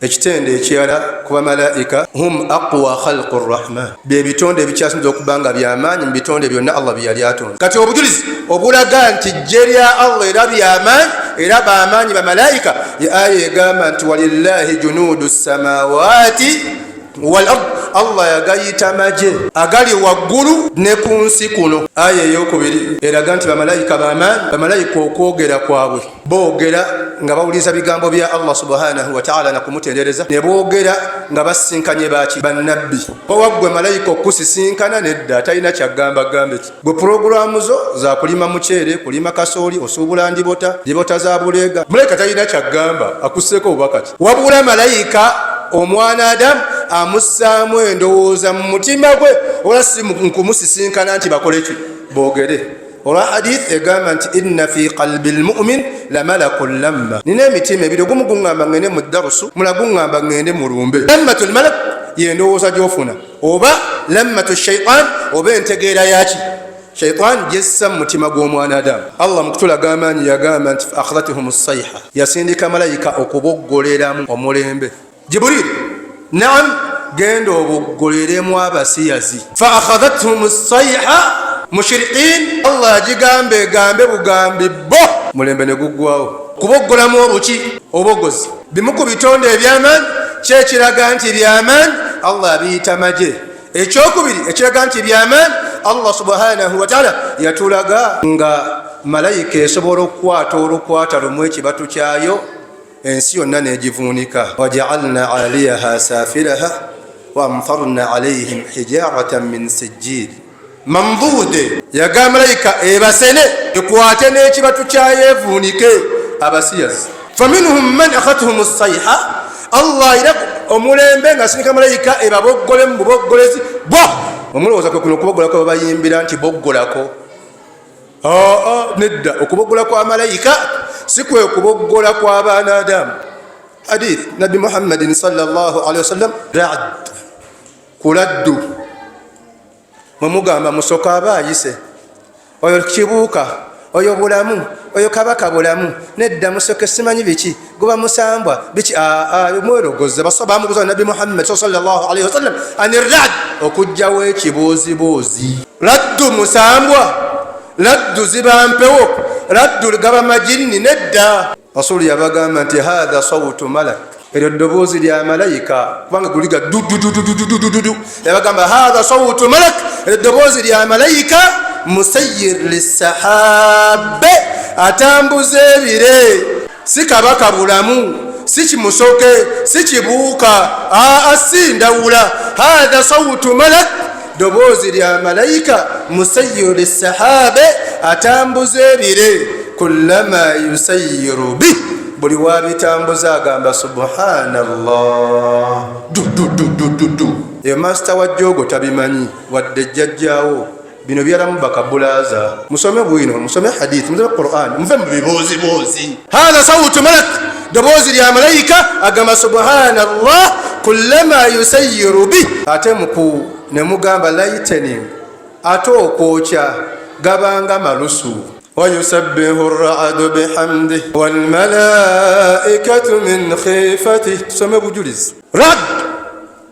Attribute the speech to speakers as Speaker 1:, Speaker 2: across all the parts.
Speaker 1: ekitende ekirala ku bamalayika hum aqwa khalqu rrahman, bye bitonde ebikyasinza okuba nga byamaanyi mu bitonde byonna Allah bye yali atonda. Kati obujulizi obulaga nti jje lya Allah era byamaanyi era bamaanyi bamalayika, ye aya egamba nti walillahi junudu samawati wal ard, Allah yagayita maje agali waggulu ne ku nsi kuno. Aya eyokubiri eraga nti bamalayika bamaanyi. Bamalayika okwogera kwabwe boogera nga bawuliriza bigambo bya Allah subhanahu wa ta'ala na kumutendereza, ne boogera nga basinkanye baki bannabbi. Waggwe malayika okusisinkana nedda, talina kyagamba gambe ki. Gwe programu zo za kulima muceere, kulima kasooli, osuubula ndibota za buleega, malayika talina kyagamba, akusseeko obubakati. Wabula malayika omwana Adamu amussaamu endowooza mu mutima gwe, ola si nkumusisinkana nti bakoleki boogere. Olwa hadith egamba nti inna fi qalbi lmumin la malakun lamma, nina emitima ebiri, ogumu guŋŋamba ŋŋende mu darusu, mula guŋŋamba ŋŋende mu lumbe. Lammatu lmalak yendowooza gyofuna, oba lammatu shaitan oba entegeera yaki shaitan gyessa mu mutima gw'omwana Adamu. Allah mu kutulaga amaanyi yagamba nti fa akhadhatuhum sayha, yasindika malayika okuboggoleramu omulembe. Jibril, naam, genda oboggoleramu abasiyazi. Fa akhadhatuhum sayha mushriqin, Allah agigambe gambe bugambi bo, mulembe ne guggwawo. Kuboggolamu obuki? Obogozi. Bimu ku bitonde ebyamaanyi kyekiraga nti byamaanyi, Allah abiyita maje. Ekyokubiri ekiraga nti byamaanyi, Allah subhanahu wa ta'ala yatulaga nga malayika esobola okukwata olukwata lumu ekibatu kyayo, ensi yonna negivuunika. Waja'alna 'aliyaha safilaha wa amtarna 'alayhim hijaratan min sijjil mambude. Yaga malayika ebasene ekwate n'ekibatu kyayo evuunike abasiyazi. Faminhum man akhadhahum as-sayha, Allah ira omulembe nga sindika malayika ebaboggole mu buboggolezi bo. Omulowooza kwe kuno okuboggolako babayimbira nti boggolako. Nedda, okuboggola kwa malayika si kwe kuboggola kwa baana Adamu. Hadith Nabi Muhammadin sallallahu alaihi wasallam, ra'd kuladdu mwemugamba musoka aba ayise, oyo kibuuka, oyo bulamu, oyo kabaka bulamu. Nedda musoke simanyi biki, guba musambwa biki, mwerogoze. Bamubuuza Nabi Muhammad sallallahu alaihi wasallam ani ra'd, okujjawo ekibuuziboozi. Laddu musambwa, laddu ziba mpewo, laddu gaba majini. Nedda, Rasulu yabagamba nti hadha sawtu malak, eryo ddoboozi lya malayika, kubanga guliga dudududududududu. Yabagamba hadha sawtu malak, eryo ddoboozi lya malayika musayyir lissahabe, atambuza ebire. Si kabaka bulamu, si kimusoke, si kibuuka, si ndawula. Hadha sawtu malak, ddoboozi lya malayika musayyir lissahabe, atambuza ebire. Kullama yusayyiru bih, buli wabitambuza agamba subhanallah dududududu. Ye master wa jogo tabimanyi wadde jjajjaawo. Bino byalamu bakabulaza. Musome bwino, musome hadith, musome Qur'an, muve mu biboozi. Hadha sawtu malak, ddoboozi lya malayika agamba subhanallah kullama yusayyiru bih. Ate muku ne mugamba lightning, ate okwokya gabanga malusu. ويسبح الرعد بحمده والملائكة من خيفته. Tusome bujulizi. Rad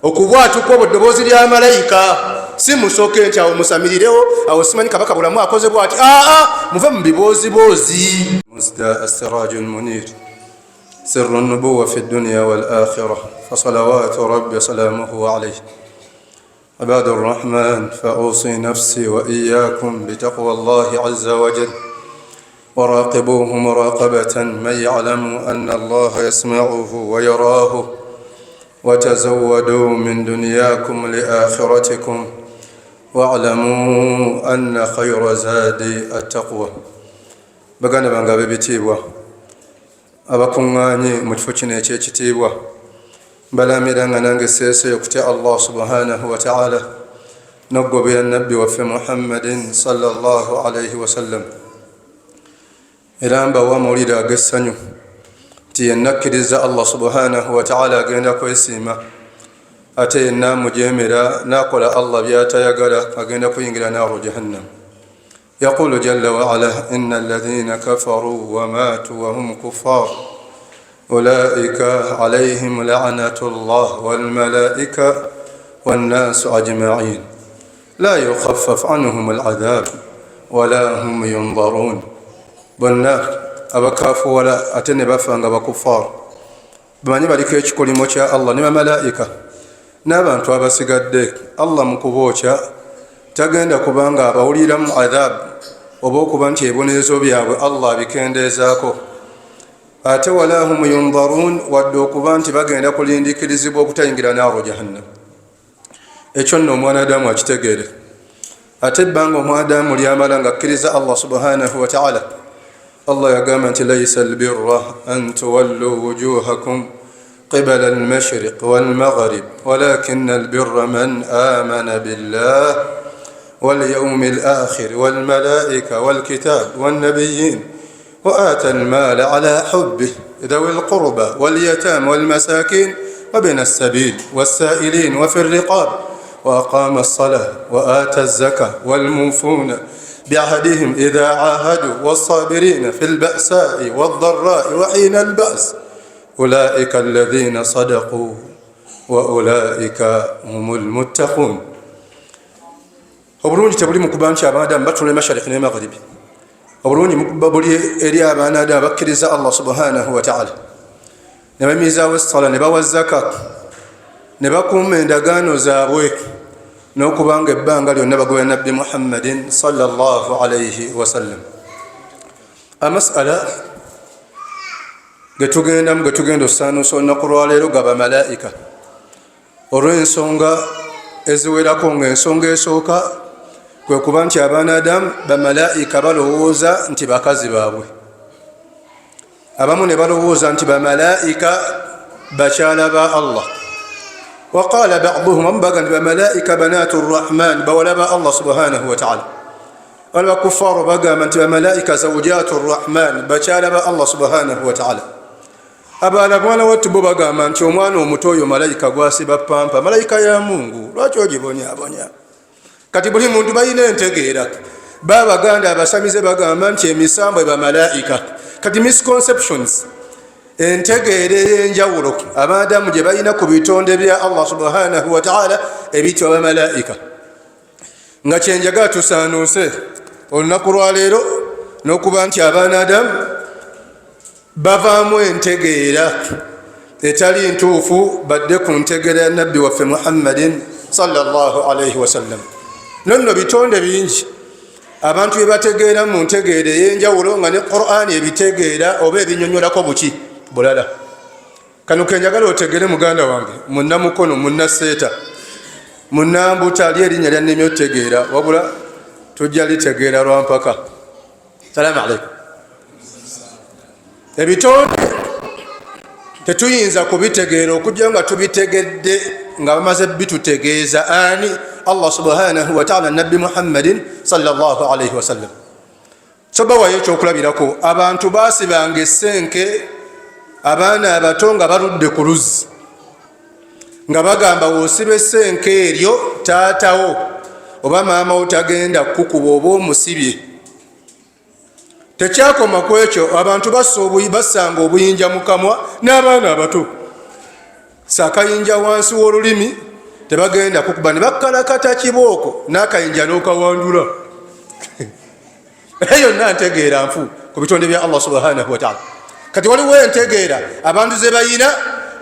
Speaker 1: okubwatuka obuddoboozi lya malayika, si musoke nti awo musamirirewo, awo simanyi kabaka bulamu akoze bwati. Muve mu biboozi. Musda as-sirajul munir sirru an-nubuwwa fi ad-dunya wal-akhirah fa salawatu rabbi salamuhu alayhi. عباد الرحمن فأوصي نفسي وإياكم بتقوى الله عز وجل وراقبوه مراقبة من يعلم أن الله يسمعه ويراه وتزودوا من دنياكم لآخرتكم واعلموا أن خير زاد التقوى. بغانا بانغا بيتيبوا أباكونغاني متفوتشيني تشيتيبوا balamiranga nange seeso yokutya Allah subhanahu wa ta'ala nogobera nabbi waffe Muhammadin sallallahu alayhi wasallam. Era mbawa mawulire ag'essanyu nti yenna akkiriza Allah subhanahu wa ta'ala agenda kwesiima, ate yenna amujeemera n'akola Allah by'atayagala agenda kuyingira naaru jahannam. Yaqulu jalla wa ala inna alladhina kafaru wa maatu wa hum kuffar أولئك عليهم لعنة الله والملائكة والناس أجمعين لا يخفف عنهم العذاب ولا هم ينظرون. بنا أبكافو ولا أتني بفانغ بكفار بماني بالك يشكل موشا الله نما ملائكة n'abantu abasigadde Allah mu kubookya tagenda kubanga abawuliramu adhab oba okuba nti ebibonerezo byabwe Allah bikendeezaako, ate wala hum yundarun wadde okuba nti bagenda kulindikirizibwa okutayingira naaro jahannam. Ekyo nno omwanadamu akitegeere, ate ebbanga omwanadamu lyamala nga akkiriza Allah subhanahu wa ta'ala. Allah yagamba nti laysa albirra an tuwallu wujuhakum قبل المشرق والمغرب ولكن البر من آمن بالله واليوم الآخر والملائكة والكتاب والنبيين وآتى المال على حبه ذوي القربى واليتامى والمساكين وابن السبيل والسائلين وفي الرقاب وأقام الصلاة وآتى الزكاة والموفون بعهدهم إذا عاهدوا والصابرين في البأساء والضراء وحين البأس أولئك الذين صدقوا وأولئك هم المتقون. obulungi tebuli mu kuba nti abaadamu batula emashariqi n'emagharibi. obulungi buli eri abaanaadamu bakkiriza Allah subhanahu wa ta'ala, ne bamizaawo essala, ne bawa zaka, ne bakuuma endagaano zaabwe, n'okubanga ebbanga lyonna bagoba nabbi Muhammadin sallallahu alayhi wa sallam. Amasala getugenda osaanuusa olunaku lwaleero ga bamalayika olw'ensonga eziwerako, ng'ensonga esooka kwe kuba nti abaanaadamu bamalayika balowooza nti bakazi baabwe. Abamu ne balowooza nti bamalayika bakyala ba Allah. Waqaala ba'duhum, abamu baga nti bamalayika banaatu rrahman, bawala ba Allah subhanahu wa ta'ala. Waliwo bakufaaru bagamba nti bamalayika zawjaatu rrahman, bakyala ba Allah subhanahu wa ta'ala. Abaana mwana wattu bo bagamba nti omwana omuto oyo malayika gwasiba pampa, malayika ya Mungu, lwaki ogibonyaabonya? Kati buli muntu balina entegeera. Babaganda abasamize bagamba nti emisambo bamalayika. Kati misconceptions, entegeera ey'enjawulo abaadamu gye balina ku bitonde bya Allah subhanahu wa ta'ala ebiyitibwa bamalayika. Nga kyenjagala tusaanuuse olunaku lwaleero n'okuba nti abaanaadamu bavaamu entegeera etali ntuufu badde ku ntegeera ya nabbi waffe Muhammadin sallallahu alayhi wa sallam. Nonno bitonde bingi abantu bye bategeera mu ntegeera ey'enjawulo nga ne Qur'an ebitegeera oba ebinyonyolako buki bulala. Kano kenjagala otegere muganda wange, munnamukono, munnaseeta, munnambuta ali erinnya lya nnemi otegeera, wabula tujja litegeera lwampaka. Salaamu alaykum. Ebitonde tetuyinza kubitegeera okujja nga tubitegedde nga bamaze bitutegeeza ani Allah subhanahu wa ta'ala nabbi Muhammadin sallallahu alayhi wa sallam. So bawayo ekyokulabirako, abantu baasibanga essenke abaana abato nga baludde ku luzzi nga bagamba woosiba essenke eryo taatawo oba maamawo tagenda kukuba oba omusibye. Tekyakoma ku ekyo, abantu basanga obuyinja mu kamwa n'abaana abato, saakayinja wansi w'olulimi tebagenda kukuba, ne bakkalakata kibooko n'akayinja n'okawandula. Eyo yonna ntegeera nfu ku bitonde bya Allah subhanahu wa ta'ala. Kati waliwo entegeera abantu ze bayina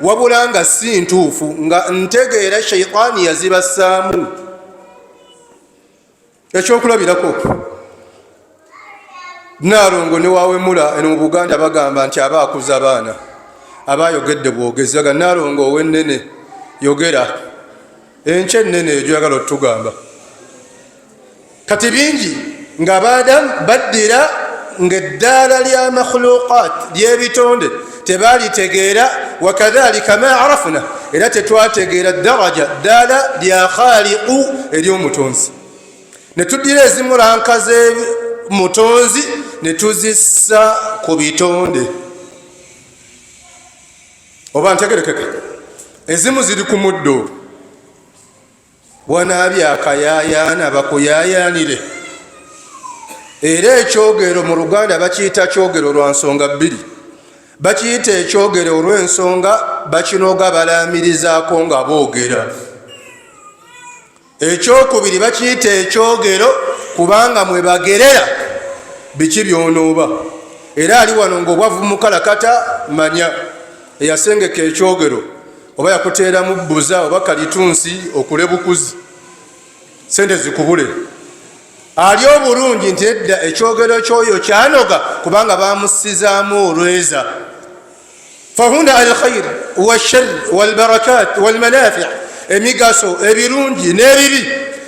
Speaker 1: wabula nga si ntuufu, nga ntegeera shayitaani yazibassaamu. Ekyokulabirako, Naalongo ne waawemula eno mu Buganda bagamba nti aba akuza abaana abayogedde bwogezi, aga Naalongo ow'ennene yogera enkya ennene eyo gy'oyagala otugamba. Kati bingi ng'abaadamu baddira ng'eddaala lya makhluqaat ly'ebitonde tebaalitegeera, wakadhalika ma arafuna, era tetwategeera daraja ddaala lya khaliqu ery'omutonzi. Ne tuddira ezimu lanka z'omutonzi ne tuzissa ku bitonde. Oba ntegerekeka, ezimu ziri ku muddo, wanaabye akayaayaana bakuyaayaanire. Era ekyogero mu Luganda bakiyita kyogero lwa nsonga bbiri. bakiyita ekyogero olw'ensonga bakinoga balaamirizaako nga boogera. Ekyokubiri bakiyita ekyogero kubanga mwe bagerera biki byonooba. Era ali wano ng'obwavu mukalakata manya eyasengeka ekyogero oba yakuteeramu bbuza oba kalitunsi okule bukuzi sente zikubule. Ali obulungi nti edda ekyogero kyoyo kyanoga kubanga bamusizaamu olweza. Fahuna alkhair washar walbarakat walmanafi, emigaso ebirungi n'ebibi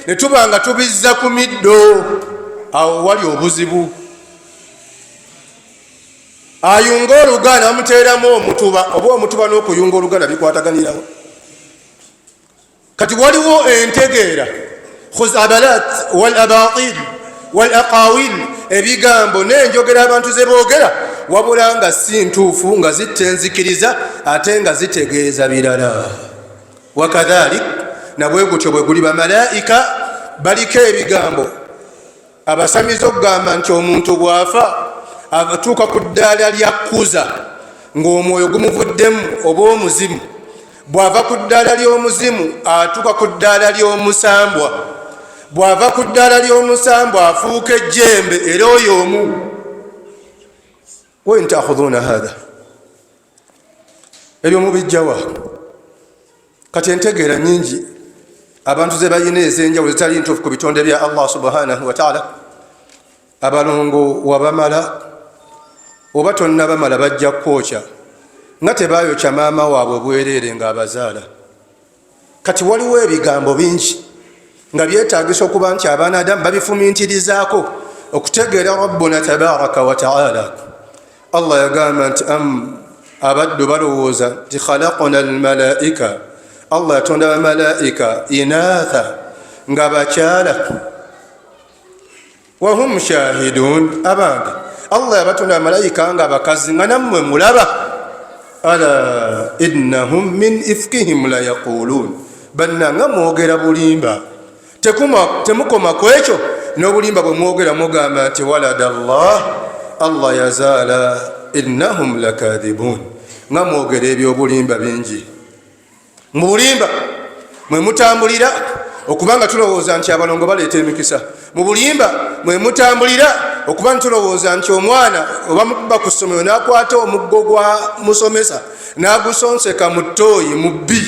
Speaker 1: ne tuba nga tubizza ku middo. Awo wali obuzibu. Ayunga oluganda bamuteeramu omutuba, oba omutuba n'okuyunga oluganda bikwataganirawo. Kati waliwo entegeera khuzabalat wal abatil wal aqawil, ebigambo n'enjogera abantu ze boogera wabula nga si ntuufu, nga zittenzikiriza ate nga zitegeeza birala. Wakadhalik, nabwe gutyo bwe guli bamalayika baliko ebigambo abasamiza okugamba nti omuntu bw'afa atuuka ku ddaala lya kuza ng'omwoyo gumuvuddemu oba omuzimu. Bw'ava ku ddaala ly'omuzimu atuuka ku ddaala ly'omusambwa. Bw'ava ku ddaala ly'omusambwa afuuka ejjembe era oyo omu. Wain ta'khudhuuna haadha, ebyo mubijjawa. Kati entegeera nnyingi abantu ze balina ez'enjawulo zitali ntuufu ku bitonde bya Allah subhanahu wa ta'ala. Abalongo wabamala oba tonnabamala bajja kwokya nga tebaayokya maama waabwe bwereere ng'abazaala. Kati waliwo ebigambo bingi nga byetaagisa okuba nti abaana adamu babifumintirizaako okutegeera rabbuna tabaraka wa ta'ala. Allah yagamba nti abaddu balowooza nti khalaqna almalaika, Allah yatonda bamalayika inaatha nga bakyala. Wahum shahidun, abange Allah yabatonda bamalayika nga bakazi nga nammwe mulaba. Ala innahum min ifkihim la yaqulun, bannanga mwogera bulimba. Temukoma ku ekyo n'obulimba bwe mwogera mugamba nti walada Allah yazaala innahum lakadhibun, nga mwogera ebyobulimba bingi. Mu bulimba mwe mutambulira okubanga tulowooza nti abalongo baleeta emikisa. Mu bulimba mwe mutambulira okuba ntulowooza nti omwana oba mukuba ku ssomero n'akwata omuggo gwa musomesa n'agusonseka mu ttooyi mu bbi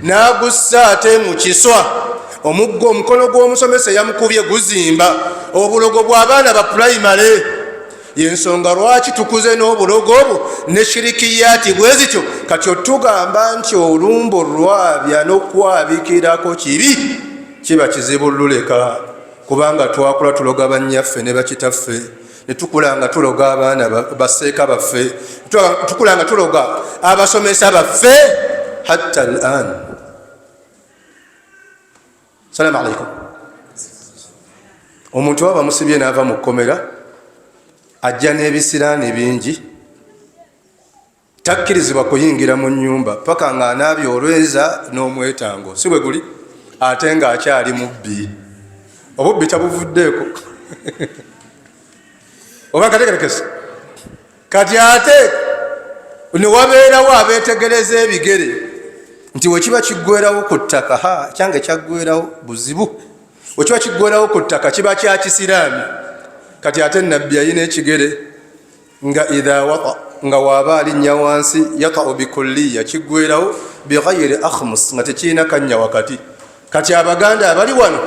Speaker 1: n'agussa ate mu kiswa. Omuggo omukono gw'omusomesa yamukubye guzimba. Obulogo bw'abaana ba pulayimale. Yensonga lwaki tukuze n'obulogo obwo ne shirikiyaati bwe zityo. Kati otugamba nti olumbo lwabya n'okwabikirako kibi, kiba kizibu luleka. Kubanga twakula tuloga bannyaffe ne bakitaffe, ne tukula nga tuloga abaana basseeka baffe, tukula nga tuloga abasomesa baffe hatta al'an. Salamu alaikum. Omuntu waba musibye n'ava mu kkomera ajja n'ebisiraani bingi, takkirizibwa kuyingira mu nnyumba paka ng'anaabye olweza n'omwetango. Si bwe guli? Ate ng'akyali mubbi. Obubbi tabuvuddeeko oba katekerekese. Kati ate ne wabeerawo abeetegereza ebigere nti wekiba kiggwerawo ku ttaka, kyange kyaggwerawo buzibu. Wekiba kiggwerawo ku ttaka kiba kya kisiraani. Kati ate nabbi alina ekigere nga idha wata, nga waaba alinnya wansi yata'u bikulliya, kiggwerawo bighayri akhmus, nga tekirina kannya wakati. Kati abaganda abali wano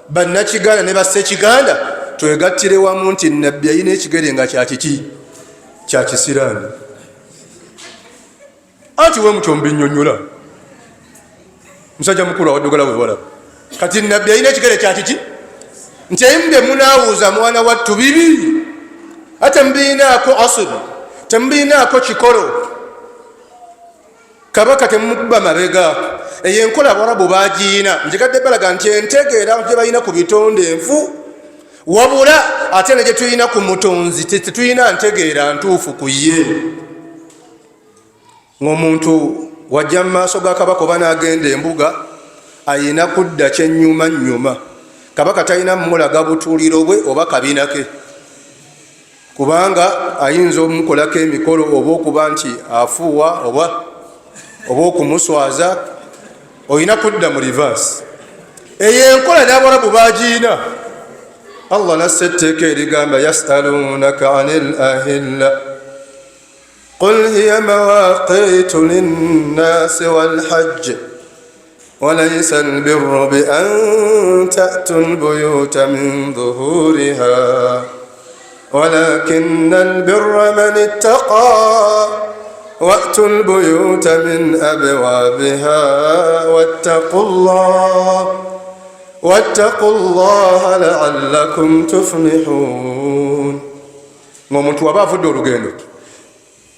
Speaker 1: bannakiganda ne bassekiganda twegattire wamu nti nabbi alina ekigere nga kyakiki, kya kisiraani. Anti we mutyo mbinnyonnyola musajja mukulu awaddugala wewalaba. Kati nabbi alina ekigere kyakiki, nti eyimbye munaawuuza mwana wattu bibi, ate mbiinaako asulu, tembiinaako kikolo. Kabaka temukuba mabega. Eyo enkola Abarabu baagiyina, njegadde balaga nti entegeera gye balina ku bitonde enfu, wabula ate ne gye tulina ku mutonzi tetulina ntegeera ntuufu ku ye. Ng'omuntu wajja mu maaso ga kabaka oba n'agenda embuga ayina kudda kyennyuma. Kabaka talina mulaga butuuliro bwe oba kabina ke. kubanga ayinza omukolako emikolo oba okuba nti afuuwa oba okumuswaza, olina kudda mu reverse. Eyo enkola n'Abarabu bagiina. Allah nasse etteeka erigamba yasalunaka anil ahilla qul hiya mawaqitu linnasi walhajj walaysa albirru bi an ta'tu albuyuta min dhuhuriha walakinna albirra man ittaqa wa'tu albuyuta min abwabiha واتقوا الله لعلكم تفلحون. Ng'omuntu waba avudde olugendo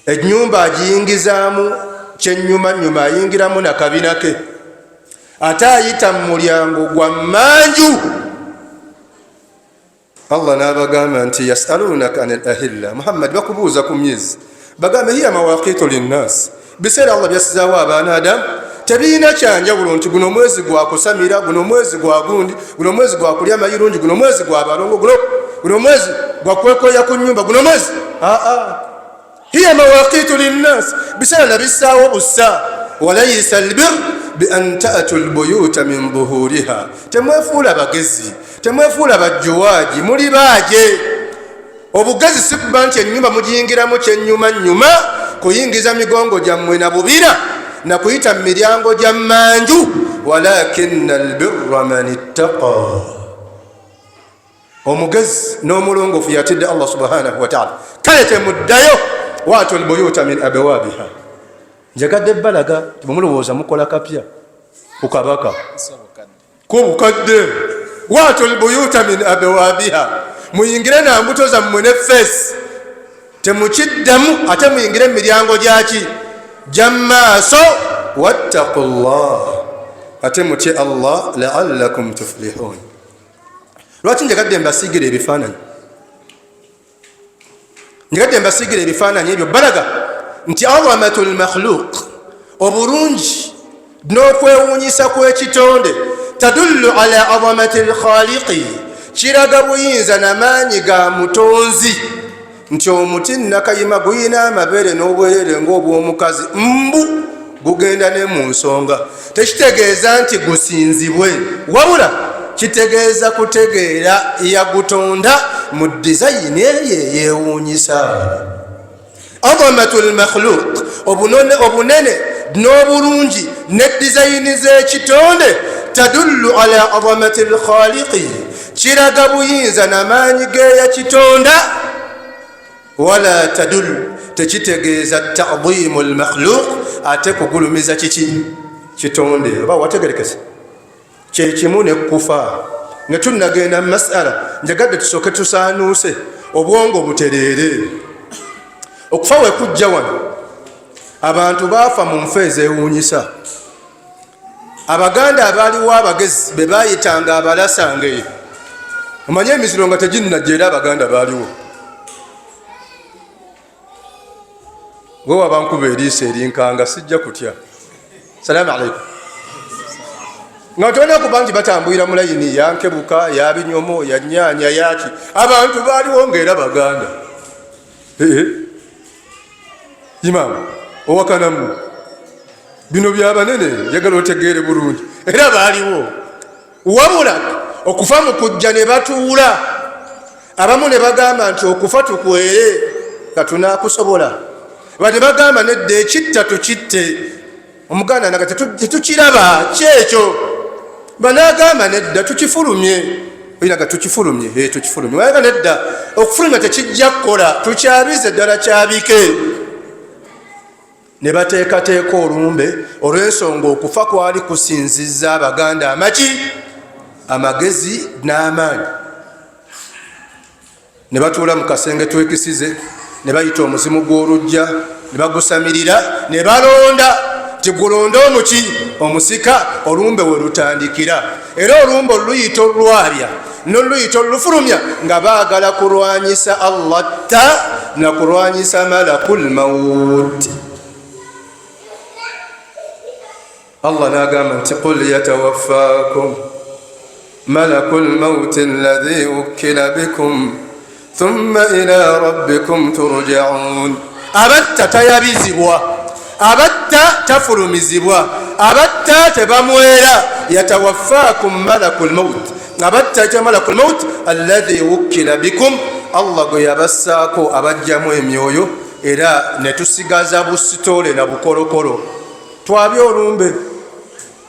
Speaker 1: ennyumba agiyingizaamu kyennyumanyuma, ayingiramu na kabina ke, ate ayita mu mulyango gwa mmanju. Allah n'abagamba nti yasalunaka anil ahilla, Muhammad bakubuuza ku myezi, bagambe hiya mawaqitu linnas, biseera Allah byasizaawo abaana Adamu tebiina kyanjawulo nti guno mwezi gwa kusamira, guno mwezi gwa gundi, guno mwezi gwa kulya mayirungi, guno mwezi gwa balongo, guno mwezi gwa kwekoya ku nyumba, guno mwezi hiya mawaqitu linnas, biseera nabissaawo bussa. Walaysa albir bi an ta'tu albuyuta min dhuhuriha, temwefuula bagezi, temwefuula bajjuwaaji, muli baaje. Obugezi si kuba nti ennyumba mugiyingiramu kyennyumanyuma, kuyingiza migongo gyammwe na bubira na kuyita mu miryango gya mmanju. Walakinna albirra man ittaqa, omugezi n'omulongoofu yatidde Allah subhanahu wa ta'ala. Kale temuddayo waatu albuyuta min abwabiha. Njagadde balaga bwemulowooza mukola kapya ku kabaka ku bukadde. Waatu albuyuta min abwabiha, muyingire na mbuto zammwe ne feesi, temukiddamu ate muyingire mu miryango gyaki jammaaso. Wattaqullah, ate mutye Allah la'allakum tuflihun. Lwaki njagadde mbasiigire ebifaananyi? Njagadde mbasiigire ebifaananyi ebyo balaga nti azamatul makhluq, obulungi n'okwewuunyisa kw'ekitonde, tadullu ala azamatil khaliqi, kiraga buyinza n'amaanyi ga mutonzi. Nti omuti nakayima guyina amabere n'obwerere ng'obw'omukazi, mbu gugenda ne mu nsonga. Tekitegeeza nti gusinzibwe, wabula kitegeeza kutegeera yagutonda mu dizayini eyo eyeewuunyisa. Azamatul makhluq, obunene n'obulungi ne dizayini z'ekitonde, tadullu ala azamatil khaliqi, kiraga buyinza n'amaanyi g'eyakitonda. Wala tadullu, tekitegeeza ta'dhimu almakhluq, ate kugulumiza kiki kitonde. Oba wategerekese kyekimu ne kufa. Ne tunnagenda mu masala, njagadde tusooke tusaanuuse obwongo butereere. Okufa we kujja wano, abantu baafa mu nfa ezeewuunyisa. Abaganda abaaliwo abagezi be baayitanga abalasange, omanye emiziro nga teginnajja era Abaganda baaliwo. Gwe wabankuba eriiso erinkanga sijja kutya. Salaamu alaikum. Nga tolina kuba nti batambulira mu layini yankebuka, yabinyomo, yanyaanya, yaki. Abantu baaliwo ng'era Baganda. Imam owakanamu bino byabanene, njagala otegeere bulungi, era baaliwo. Wabula okufa mu kujja ne batuula, abamu ne bagamba nti okufa tukwere nga tunaakusobola, bane bagamba nedda ekitta tukitte. Omuganda naga tetukiraba kyekyo, banagamba nedda tukifulumye, oyinaga tukifulumye, tukifulumye, wayaga nedda okufulumya tekijja kukola, tukyabize ddala kyabike. Ne bateekateeka olumbe olw'ensonga okufa kwali kusinzizza Abaganda amaki, amagezi n'amaanyi. Ne batuula mu kasenge twekisize, ne bayita omuzimu gw'olujja, ne bagusamirira, ne balonda nti gulonda omuki, omusika, olumbe we lutandikira. Era olumbe oluyita olwabya n'oluyita olufulumya nga baagala kulwanyisa Allah na kulwanyisa malakul mawut. Allah n'agamba nti qul yatawaffakum malakul mawut alladhi wukkila bikum thumma ila rabbikum turja'un. Abatta tayabizibwa, abatta tafulumizibwa, abatta tebamwera. Yatawaffakum malakul maut, abatta ita malakul maut alladhi wukkila bikum, Allah gwe yabassaako abajjamu emyoyo era netusigaza busitole na bukolokolo. Twabye olumbe,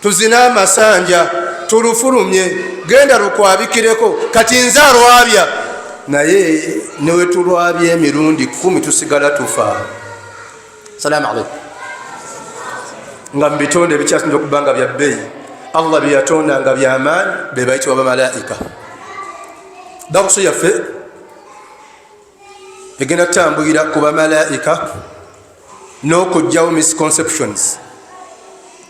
Speaker 1: tuzina amasanja, tulufulumye, genda lukwabikireko, kati nze alwabya naye newe tulwabye emirundi 10 tusigala tufa. Salaamu alaykum. Nga mubitonde ebikyasinza okubanga bya bbeeyi, Allah byeyatonda nga byamaanyi be bayitibwa bamalayika. Darusu yaffe egenda tutambulira ku bamalayika n'okugyawo misconceptions,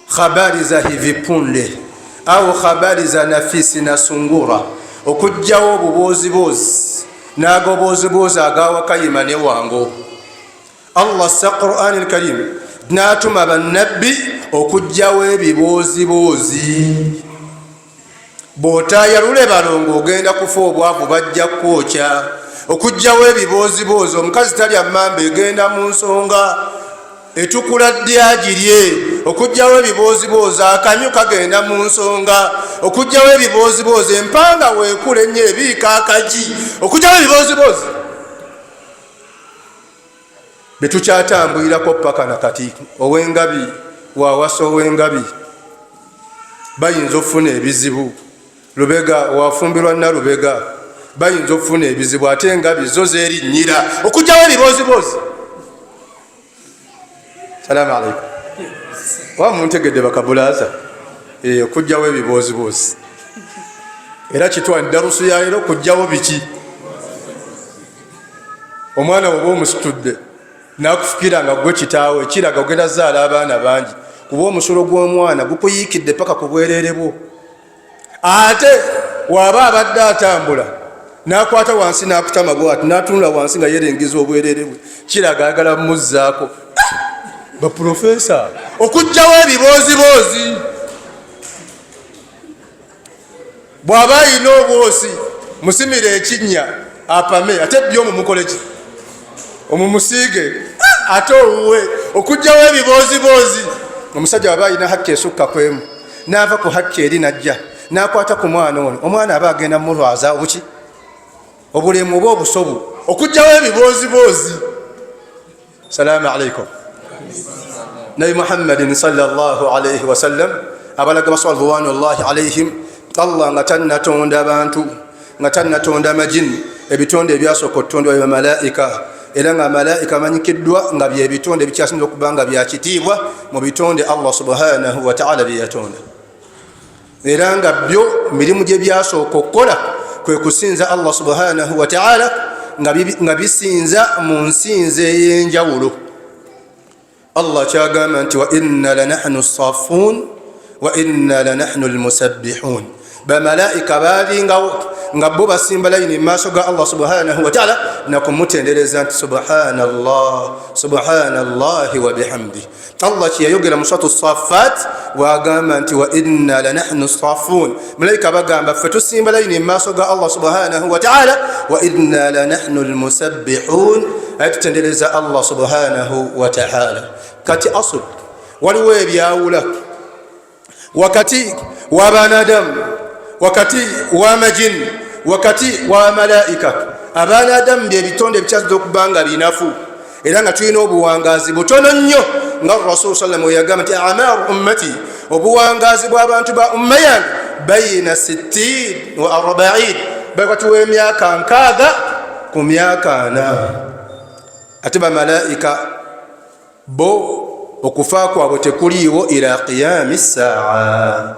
Speaker 1: habari za hivi punde au habari za nafisi na sungura, okugyawo obubozibozi n'agobozibozi agawakayima ne wango. Allah sa Qur'an al-Karim n'atuma bannabbi okugyawo ebibozibozi. Bw'otaayalule balongo ogenda kufa obwavu bajja kwokya. Okugyawo ebibozibozi, omukazi talya mmamba egenda mu nsonga etukula ddyagirie. Okugyawo ebibozibozi, akamyu kagenda mu nsonga. Okugyawo ebibozibozi, empanga weekula ennyo ebiika akagi. Okugyawo ebibozibozi betukyatambulirako paka nakati. Ow'engabi wawasa ow'engabi bayinza okufuna ebizibu. Lubega wafumbirwa Nalubega bayinza okufuna ebizibu, ate engabi zo zeerinnyira. Okugyawo ebibozibozi. Salaamu alaykum. Wamuntegedde bakabulaza. Okugyawo ebibozibozi era kitwani darusu ya leero kugyawo biki. Omwana oba omusitudde nakufukira nga gwe kitaawe kiraga ogenda zaala abaana bangi, kuba omusulo gw'omwana gukuyiikidde paka ku bwereere bwo. Ate waba abadde atambula nakwata wansi nakutama bwati natunula wansi nga yerengeza obwereere bwe, kiraga agala muzzaako. Baprofesa, okugyawo ebibozibozi. Bw'aba ayina obwosi musimire ekinnya apame, ate byomu mukoleki omumusiige ate owuwe. Okugyawo ebibozibozi. Omusajja waba ayina hakki esukka kwemu n'ava ku hakki eri najja nakwata ku mwana ono, omwana aba agenda mulwaza obuki, obulemu oba obusobu. Okugyawo ebibozibozi. Salaamu alaykum. Nabi Muhammadin sallallahu alayhi wa sallam abalaga baswallahi alayhim, Allah nga tannatonda bantu, nga tannatonda majini, ebitonde ebyasooka okutondebwa bya malaika. Era nga malaika manyikiddwa nga byebitonde ebikyasinza okubanga byakitiibwa mu bitonde Allah subhanahu wa ta'ala byeyatonda. Era nga byo mirimu gye byasooka okukola kwe kusinza Allah subhanahu wa ta'ala nga bisinza mu nsinza ey'enjawulo. Allah kyagamba nti wa inna lanahnu as-saffun wa inna lanahnu al-musabbihun. Bamalaika balingawo nga bo basimba layini maaso ga Allah subhanahu wa ta'ala nakumutendereza nti subhanallah subhanallahi wa bihamdi. Allah kyeyayogera mu suratu Saffat wagamba nti wa inna lanahnu as-saffun. Malaika bagamba ffe tusimba layini maaso ga Allah subhanahu wa ta'ala wa inna lanahnu al-musabbihun, tutendereza Allah subhanahu wa ta'ala. Kati asl waliwo ebyawula wakati wa banadamu, wakati wa majini, wakati wa malaika. Abanadamu byebitonde ebikyasinza okubanga binafu era nga tulina obuwangazi butono nnyo nga Rasul sallam yagamba nti amaru ummati, obuwangazi bw'abantu ba umma yange bayina 60 wa 40, bakati w'emyaka 60 ku myaka 4. Ate bamalaika bo okufa kwabwe tekuliiwo ila qiyami saa.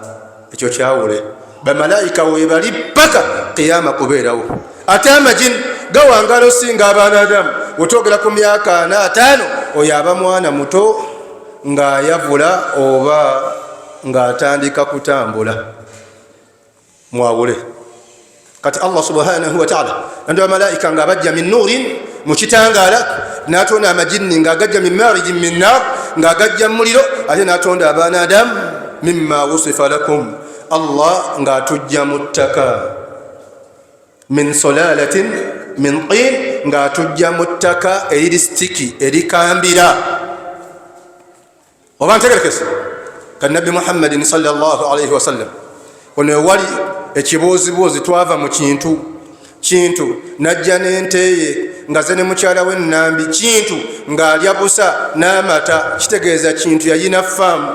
Speaker 1: Ekyo kyawule. Bamalaika webali paka qiyama kubeerawo. Ate amajini gawangala osinga abanadamu. Wetwogera ku myaka 5 oyo aba mwana muto ng'ayavula oba ng'atandika kutambula. Mwawule. Kati Allah subhanahu wa ta'ala ndo bamalaika nga bajja min nurin mukitangala, natonda amajini nga gajja min marijin min nar nga gajja muliro, ate natonda abanadamu mimma wusifa lakum, Allah nga tujja muttaka min solalatin min tin nga atujja mu ttaka eriri stiki erikambira oba ntegerekese kanabbi muhammadin sallallahu alaihi wasallam ono ewali ekibuuzibuuzi twava mu kintu najja n'enteye nga ze ne mukyala w'ennambi kintu ng'alya busa n'amata kitegeeza kintu yayina faamu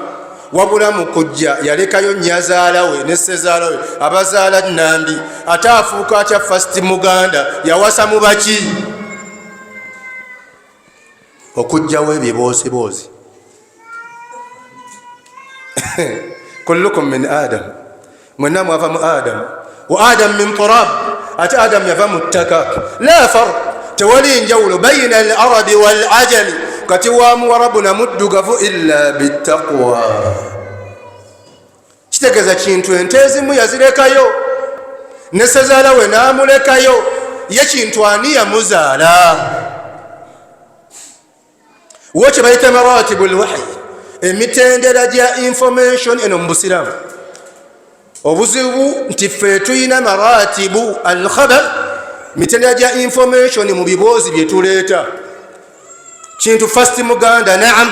Speaker 1: wabula mu kujja yalekayo nnyazaala we ne ssezaala we abazaala nnambi ate afuuka atya fasiti muganda yawasa mu baki okujjawo ebibooziboozi kullukum min adam mwenna mwava mu adam wa adam min turab ate adam yava mu ttaka la farq tewali njawulo bayina al arabi wal ajami kati wa muwarabu na muddugavu illa bittaqwa kitegeeza kintu ente ezimu yazirekayo ne ssezaala we n'amulekayo ye kintu ani yamuzaala wo kye bayita maratibu lwahyi emitendera gya information eno mu busiraamu obuzibu nti ffe tuyina maratibu alkhabar mitendera gya information mu biboozi bye tuleeta kintu fasti muganda naam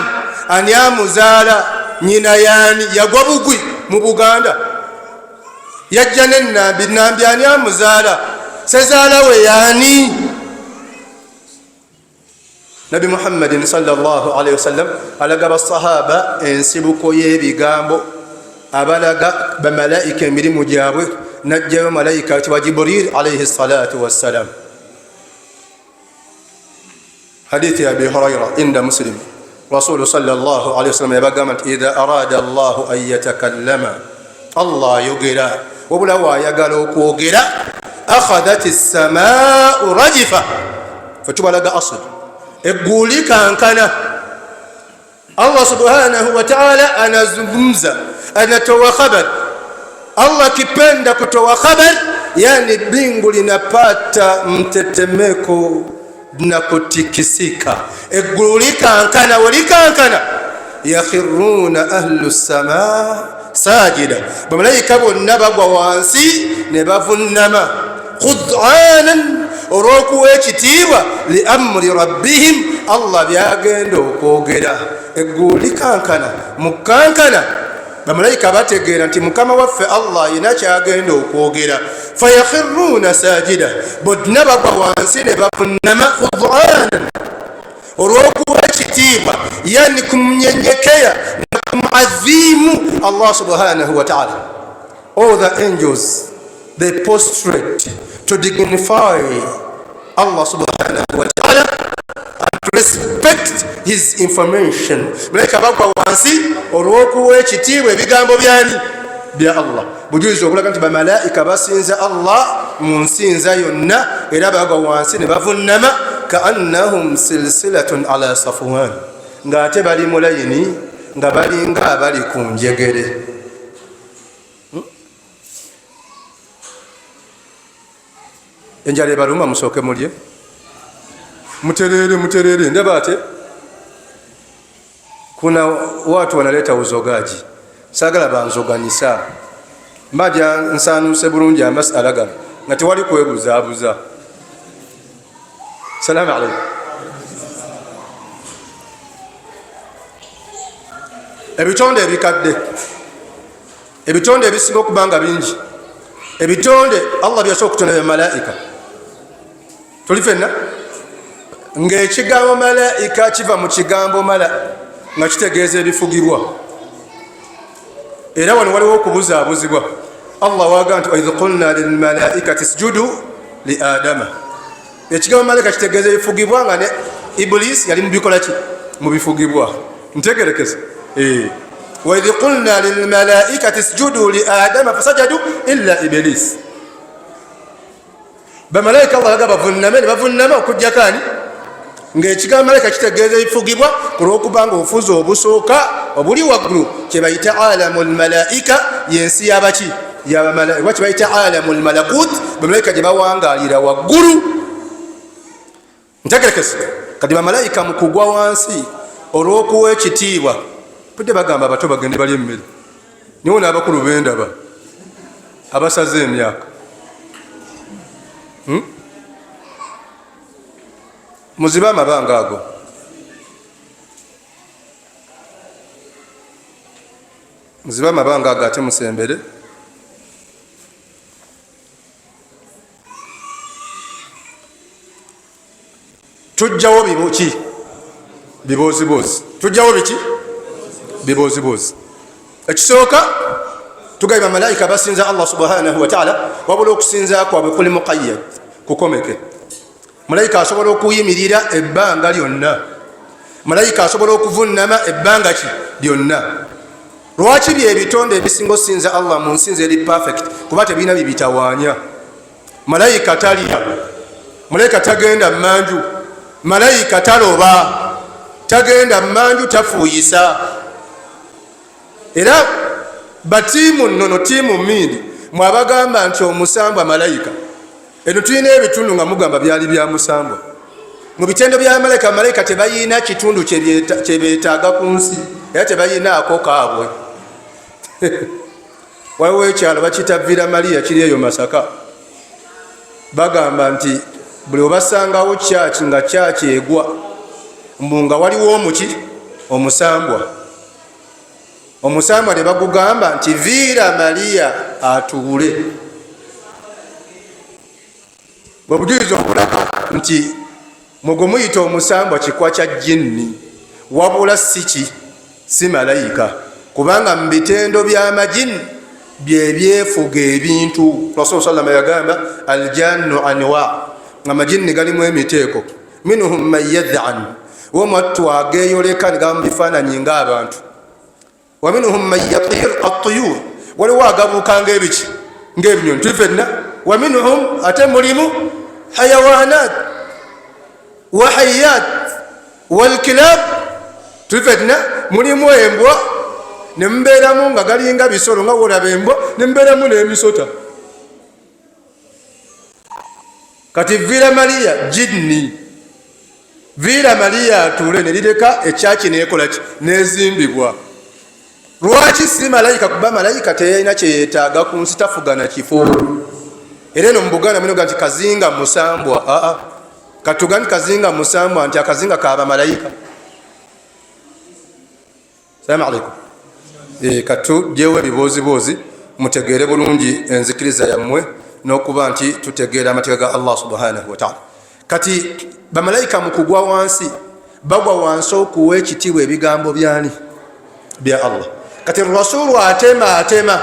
Speaker 1: ani amuzaala nyina yaani yagwa bugwi mu buganda yajja n'ennambi nnambi ani amuzaala ssezaala we yaani nabi muhammadin sallallahu alaihi wasallam alaga basahaba ensibuko y'ebigambo abalaga bamalayika emirimu gyabwe najjayo malayika ati wa jibril alaihi salatu wassalam حديث أبي هريرة عند مسلم رسول صلى الله عليه وسلم يبقى إذا أراد الله أن يتكلم الله يقرأ وبلوا يقالوا كوقرأ أخذت السماء رجفة فتبقى لقى أصل يقولي كان الله سبحانه وتعالى أنا زمزة أنا تو خبر الله كبند كتو خبر يعني بينغو لنباتا متتمكو nakutikisika eggulu likankana welikankana yakhiruna ahlu samaa sajida bamalayika bonna bagwa wansi ne bavunnama khud'anan olw'okuwa ekitiibwa li amri rabbihim allah byagenda okwogera eggulu likankana mukankana bamalayika bategeera nti mukama waffe allah yina kyagenda okwogera fayakhiruna sajida bonna bagwa wansi ne bavunnama khud'anan olw'okuwa ekitiibwa yani kumunyenyekeya nakumuazimu allah subhanahu wa ta'ala. All the angels they prostrate to dignify allah subhanahu wa ta'ala and to respect his information. Malaika bagwa wansi olw'okuwa ekitiibwa ebigambo byani bya allah. Bujulizi okulaga nti bamalayika basinza allah mu nsinza yonna era bagwa wansi ne bavunnama kaannahum silsilatun ala safwan nga ate bali mulayini nga balinga abali ku njegere. Enjala ebaluma musooke mulye muterere ndaba ate kuna watu wanaleta uzogaji sagala banzoganisa mbaja nsanuse bulungi amasala gano nga tewali kwebuzaabuza. Salamu alaikum. Ebitonde ebikadde ebitonde ebisinga okubanga bingi ebitonde allah byasobola okutonda bamalayika tuli fenna ng'ekigambo malayika kiva mu kigambo mala nga kitegeeza ebifugibwa era wano waliwo okubuzaabuzibwa. allah waga nti waidh qulna lilmalaikati isjudu li adama ekigambo malayika kitegeeza ebifugibwa nga ne ibulisi yali mubikola ki mu bifugibwa ntegerekeza waidh qulna lilmalaikati isjudu li adama fasajadu illa iblis. bamalayika allah yaga bavunname ne bavunnama okujjakani ng'ekigambo malayika kitegeeza ebifugibwa ku lw'okubanga obufuzi obusooka obuli waggulu kye bayita alamu lmalayika yensi yabaki yabamalayika kye bayita alamu lmalakut bamalayika gye bawangaalira waggulu ntegerekese. kati bamalayika mu kugwa wansi olw'okuwa ekitiibwa budde bagamba abato bagende bali emmere niwo n'abakulu bendaba abasaze emyaka muzibe amabanga ago. Muzibe amabanga ago ate musembere. Tujjawo bibuki bibozibozi. Tujjawo biki bibozibozi. Ekisooka tugaye bamalayika basinza Allah subhanahu wa ta'ala, wabula okusinza kwabwe kuli muqayyad, kukomeke. Malayika asobola okuyimirira ebbanga lyonna. Malayika asobola okuvunnama ebbanga ki lyonna. Lwaki byebitonde ebisinga osinza Allah mu nsinzi eri perfect? Kuba tebirina bibitawaanya. Malayika talya, malayika tagenda mmanju, malayika taloba, tagenda mmanju, tafuuyisa. Era batiimu nnono, tiimu mmindi mwabagamba nti omusambwa malayika. Eno tulina ebitundu nga mugamba byali bya musambwa. Mu bitendo bya malayika, malayika tebayina kitundu kyebeetaaga ku nsi, era tebayinaako kaabwe. Waliwo ekyalo bakiyita Villa Maria kiri eyo Masaka. Bagamba nti buli obasangawo kyaki nga kyaki egwa mbu nga waliwo omuki omusambwa. Omusambwa ne bagugamba nti Villa Maria atuule. Bwebujuliza okulaga nti mugumuyita omusambwa kikwa kya jjinni, wabula si malayika, kubanga mu bitendo by'amajini byebyefuga ebintu. Rasul sallallahu alayhi wa sallam yagamba aljannu anwa, amajini galimu emiteeko. Minhum man yadhan, womwattu ageeyoleka ne gaba mu bifaananyi ng'abantu. Wa minhum man yatir at-tuyur, waliwo agabuuka ng'ebiki ng'ebinyonyi. Tuli ffenna. Wa minhum, ate mulimu hayawanat wa hayat wal kilab. Tuli ffenna. Mulimu embwa ne mbeeramu nga galinga bisolo nga wolaba embwa, ne mbeeramu n'emisota. Kati Villa Maria jinni, Villa Maria atuule ne lireka ekyaki neekola ki neezimbibwa. Lwaki si malayika? Kuba malayika teyalina kyeyeetaaga ku nsi, tafugana kifo. Era eno mu Buganda munoga nti kazinga musambwa. Katuga nti kazinga musambwa, nti akazinga kaaba malayika. Salamu alaikum. Katugyewo ebibozibozi mutegeere bulungi enzikiriza yammwe n'okuba nti tutegeera amateeka ga Allah subhanahu wa ta'ala. Kati bamalayika mu kugwa wansi bagwa wansi okuwa ekitiibwa ebigambo byani bya Allah. Kati rasulu atema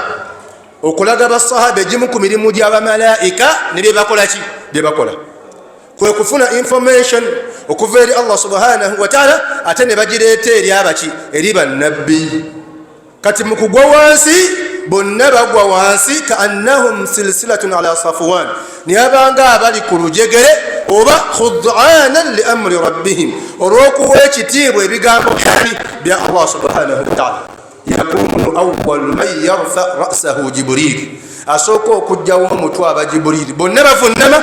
Speaker 1: okulaga basahaba egimu ku mirimu gy'abamalayika ne byebakola ki byebakola, kwe kufuna information okuva eri Allah subhanahu wa ta'ala, ate ne bagireeta eri abaki eri bannabbi. Kati mu kugwa wansi bonna bagwa wansi kaannahum silsilatun ala safwan, niyabanga abali ku lujegere oba khud'anan li amri rabbihim, olw'okuwa ekitiibwa ebigambo bya Allah subhanahu wa ta'ala. Yakunu awwalu man yarfa ra'sahu Jibril, asooka okujjawo omutwe aba Jibril. Bonna bavunnama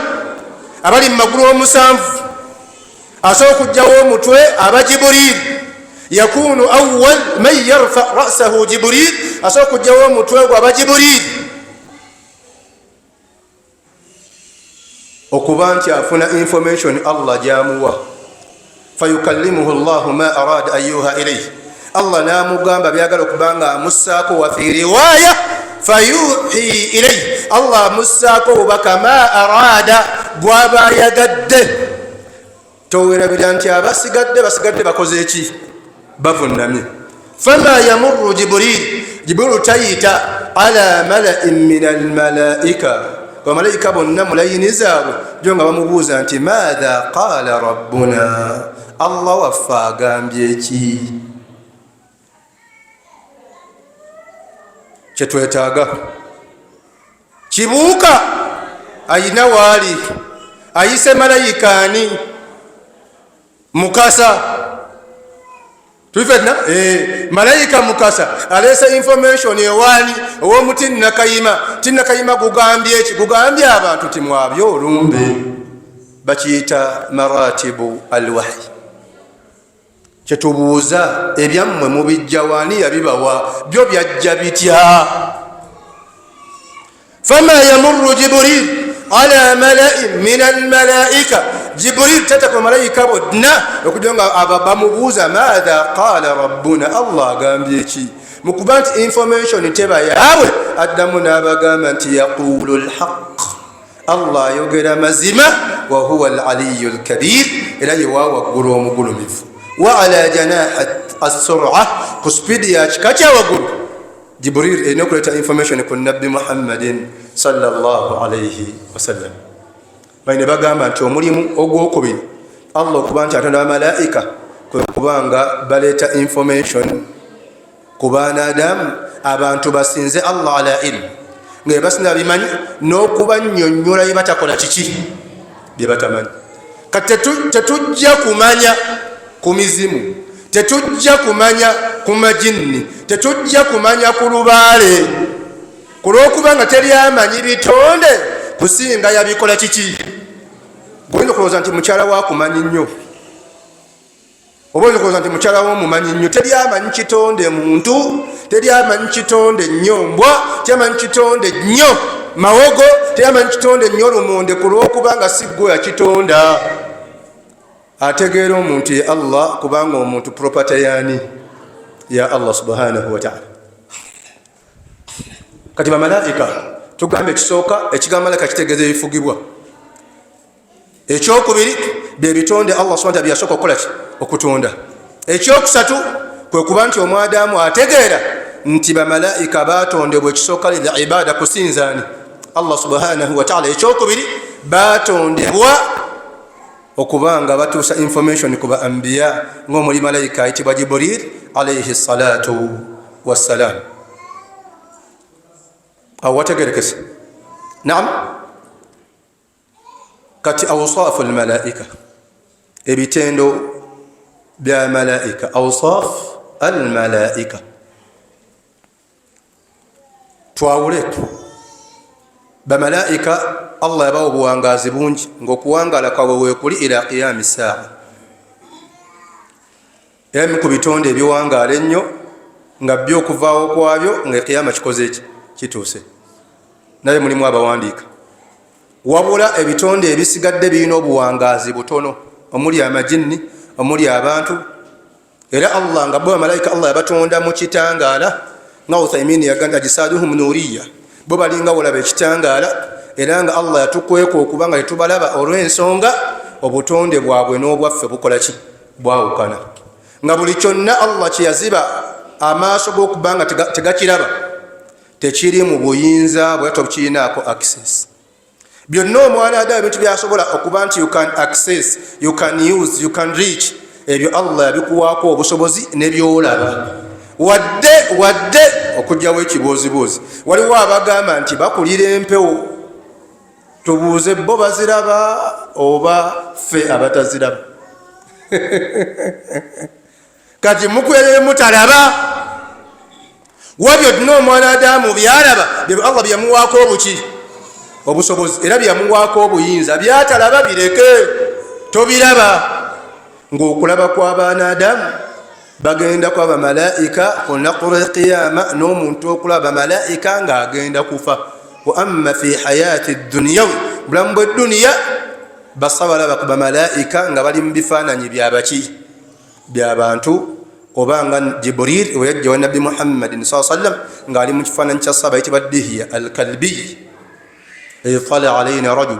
Speaker 1: abali mu magulu omusanvu, asooka okujjawo omutwe aba Jibril. Yakunu awwal man yarfa ra'sahu Jibril, asooka okujjawo omutwe gw'aba Jibril, okuba nti afuna information Allah gyamuwa. Fayukallimuhu Allahu ma arada an yuha ilayhi, Allah namugamba byagala okubanga amussaako. Wa fi riwaya fayuhi ilayhi, Allah amussaako obubaka ma arada gwaba yagadde. Towerabira nti abasigadde bakoze eki? Bavunnamye. Fama yamurru Jibril tayita ala mala'in min almalaika, bamalayika bonna mulayini zaabwe jo nga bamubuuza nti maadha qala rabbuna, Allah waffe agambye eki? Kyetwetaaga kibuuka ayina waali ayise malayikaani mukasa. Tufetna malayika mukasa alese information ewaani ow'omuti Tinakayima gugambye eki? Gugambye abantu timwabyo olumbe. Bakiyita maratibu alwahyi. Kyetubuuza ebyammwe mubijja waani yabibawa? Byo byajja bitya? Fama yamurru Jibril ala mala'in min almalaika, Jibril tata kwa malaika bonna okujja nga bamubuuza madha qala rabbuna, Allah agambye ki? Mukuba nti information teba yaabwe, addamu n'abagamba nti yaqulu alhaq, Allah ayogera mazima, wa huwa alaliyu alkabir, era ye wawaggulu omugulumivu, wa ala janaha as-sur'a, ku speedi ya kika kya waggulu. Jibril erina okuleeta information ku nabbi Muhammadin sallallahu alayhi wasallam. Bayine bagamba nti omulimu ogwokubiri Allah okuba nti atonda bamalayika kwe kubanga baleeta information ku baanadamu, abantu basinze Allah ala ilmu, nga basina bimanyi n'okubanyonnyola bye batakola kiki bye batamanyi. Kati tetujja kumanya ku mizimu, tetujja kumanya ku majinni, tetujja kumanya ku lubaale, kulwokubanga teri amanyi bitonde kusinga yabikola kiki. Gwenda kulowooza nti mukyala wakumanyi nnyo, oba oyinza kulowooza nti mukyala womumanyi nnyo. Teri amanyi kitonde muntu, teri amanyi kitonde nnyo mbwa, teri amanyi kitonde nnyo mawogo, teri amanyi kitonde nnyo lumonde, kulwokubanga si gwe yakitonda. Ategeera omuntu ye Allah, kubanga omuntu property yani ya Allah subhanahu wa ta'ala. Kati bamalayika tugambe ekisooka, ekigambo malaika kitegeeza ebifugibwa. Ekyokubiri bye bitonde Allah subhanahu wa ta'ala byasooka okukola okutonda. Ekyokusatu kwe kuba nti omwadamu ategeera nti bamalayika batondebwa ekisooka lil ibada, kusinzaani Allah subhanahu wa ta'ala. Ekyokubiri batondebwa okubanga batuusa information ku ba anbiya, ng'omuli malayika ayitibwa Jibril alayhi salatu wassalam. Awo wategerekese. Naam. Kati awsaafu almalaika, ebitendo bya malaika, awsaaf almalaika. Twawule bamalaika Allah yabawa obuwangazi bungi, ng'okuwangala kwabwe weekuli ila qiyami saa. Emu ku bitonde ebiwangaala ennyo nga byo okuvaawo kwabyo nga qiyama kikoze eki kituuse, naye mulimu abawandiika. Wabula ebitonde ebisigadde birina obuwangazi butono, omuli amajinni, omuli abantu. Era Allah nga bo bamalayika Allah yabatonda mu kitangaala, nga Uthaymin yagamba jisaduhum nuriya, bo balinga olaba ekitangaala. Era nga Allah yatukweka okubanga tetubalaba olw'ensonga obutonde bwabwe n'obwaffe bukola ki? Bwawukana. Nga buli kyonna Allah kye yaziba amaaso g'okubanga tegakiraba tekiri mu buyinza bwe tokirinaako access. Byonna omwana adamu ebintu byasobola okuba nti you can access, you can use, you can reach, ebyo Allah yabikuwaako obusobozi n'ebyolaba. Wadde okujjawo ekibooziboozi. Waliwo abagamba nti bakulira empewo, tubuuze bo baziraba oba ffe abataziraba. Kati mukwere mutalaba. Wabyo dino omwana adamu byalaba bye Allah byamuwaako obuki obusobozi, era byamuwaako obuyinza. Byatalaba bireke, tobiraba. Ng'okulaba kw'abaana adamu bagenda kwa bamalayika ku lunaku lw'eqiyama, n'omuntu okulaba bamalayika ng'agenda kufa. Wa amma fi hayati dunyawi, bulamu bw'edduniya basabalaba ku bamalayika nga bali mu bifaananyi byabaki by'abantu, oba nga Jibril we yajja wa nabbi Muhammadin sallallahu alayhi wa sallam ng'ali mu kifaananyi kya saba ayitibwa Dihya al-Kalbi. Tala alayna rajul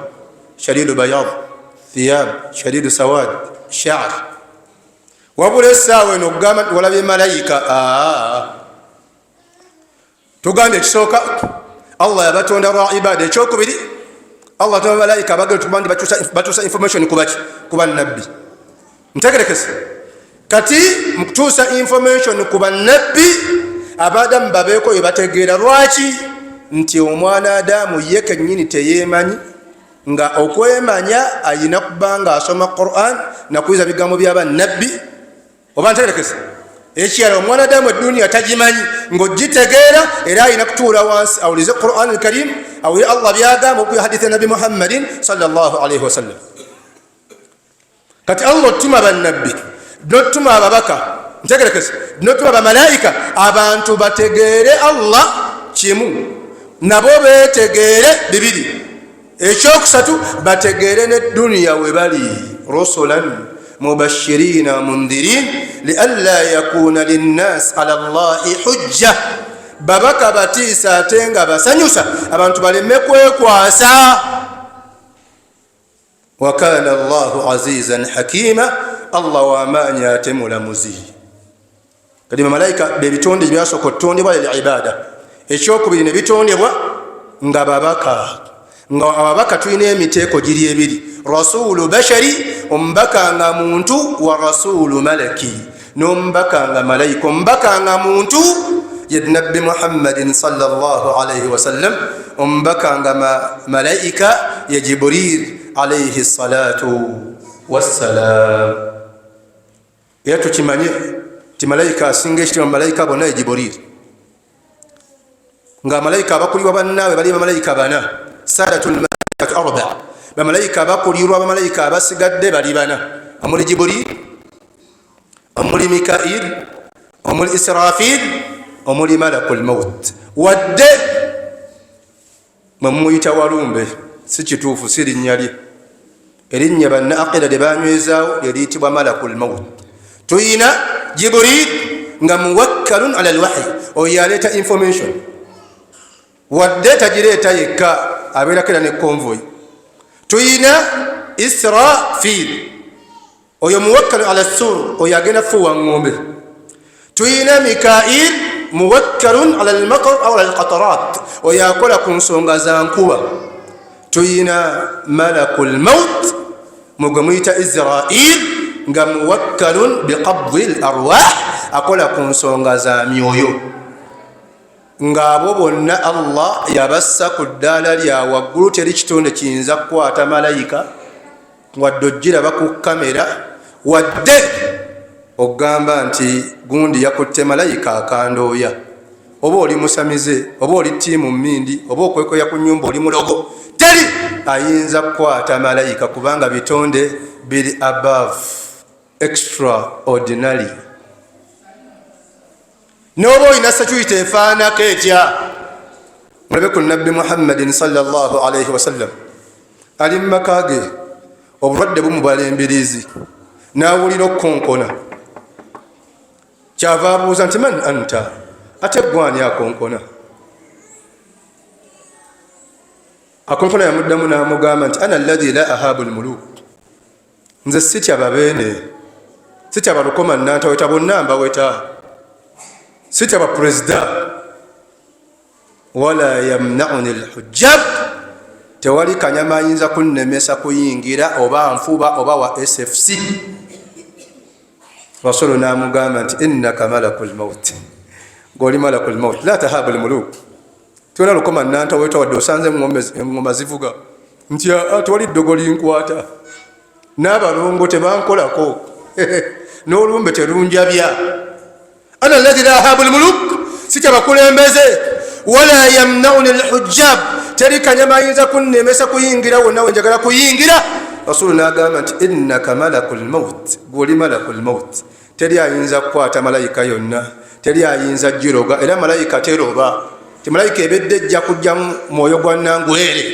Speaker 1: shadidu bayad thiyab shadidu sawad sha'r. Wabula essaawa eno okugamba nti walabye malayika, tugambye ekisooka Allah yabatonda lwa ibada. Ekyokubiri Allah yatonda malayika abagenda tukuba nti batuusa information ku bannabbi. Ntegerekese. Kati mu kutuusa information ku bannabbi, abadamu babeeko bye bategeera. Lwaki? Nti omwana adamu ye kennyini teyeemanyi, nga okwemanya ayina kuba nga asoma Qur'an nakuyiza bigambo by'abannabbi. Oba ntegerekese. Ekirala omwana adamu edduniya tagimanyi, ng'ogitegeera era ayina kutuula wansi awulize Qur'an al-Karim, awulire Allah byagamba okuya hadithi ya Nabi Muhammadin sallallahu alayhi wa sallam. Kati Allah otuma bannabbi, n'otuma ababaka, ntegerekese, n'otuma bamalayika, abantu bategeere Allah kimu, nabo beetegeere bibiri. ekyokusatu bategeere n'edduniya we bali rusulan mubashirina mundirin lialla yakuna linnas ala llahi hujja babaka batiisa ate nga basanyusa abantu baleme kwekwasa wakana llahu azizan hakima allah wamaanyi ate mulamuzi kati bamalayika bebitonde byasooka okutondebwa lilibada ekyokubiri ne bitondebwa nga babaka nga ababaka tulina emiteeko giri ebiri rasulu bashari omubaka nga muntu wa rasulu malaki n'omubaka nga malayika omubaka nga muntu ye nabbi muhammadin sallallahu alayhi wasallam omubaka nga malayika ye jibril alayhi salatu wassalam era tukimanye ti malayika asinga ekitiibwa mu malayika bonna ye jibril nga malayika abakulirwa bannaawe bali bamalayika bana sadatul malaikatu arba bamalayika abakulirwa bamalayika abasigadde bali bana omuli jibril omuli mikail omuli israfil omuli malakul maut wadde mwemuyita walumbe si kituufu si linnya lye erinnya banna aqida lye banywezaawo lyeriyitibwa malakul maut tuyina jibril nga muwakkalun ala lwahi oyo yaleeta information wadde tagireeta yekka abeerako era ne convoy tuyina israfil oyo muwakkalu ala sur oyo agenda fuuwa ngombe tuyina mikail muwakkalun ala almakr aw ala alqatarat oyo akola ku nsonga za nkuba tuyina malakul maut mugwe muyita israil nga muwakkalun biqabdi larwah akola ku nsonga za myoyo ng'abo bonna allah yabassa ku ddaala lya waggulu teri kitonde kiyinza kukwata malayika wadde ogiraba ku kamera wadde ogamba nti gundi yakutte malayika akandooya oba oli musamize oba oli tiimu mmindi oba okwekoya ku nyumba oli mulogo teri ayinza kukwata malayika kubanga bitonde biri above extraordinary noba olina security efaanako etya mulabe ku nabbi muhammadin sallallahu alayhi wasallam ali mumaka ge obulwadde bumubala embiriizi nawulira okukonkona kyava abuuza nti man anta ate gwani akonkona akonkona yamuddamu namugamba nti ana alladhi la ahabu lmuluk nze sitya babeene sitya balukoma nantaweta bonna mbaweta sitya bapresident wala yamnauni lhujjab tewali kanyama ayinza kunnemesa kuyingira oba nfuba oba wa sfc rasulu namugamba nti innaka malaku lmaut ngoli malaku lmaut la tahabu lmuluk tiwona lukoma nantaweta wadde osanze engoma zivuga nti tewali ddogoli nkwata n'abalongo tebankolako n'olumbe terunjabya ana alladhi la ahabu lmuluk sitya bakulembeze wala yamnauni lhujjab teri kanyama ayinza kunnemesa kuyingira wonna wenjagala kuyingira rasulu nagamba nti innaka malaku lmaut gwoli malaku lmaut teri ayinza kukwata malayika yonna teri ayinza giroga era malayika teroba ti malayika ebedde ejja kujjamu mwoyo gwa nangwere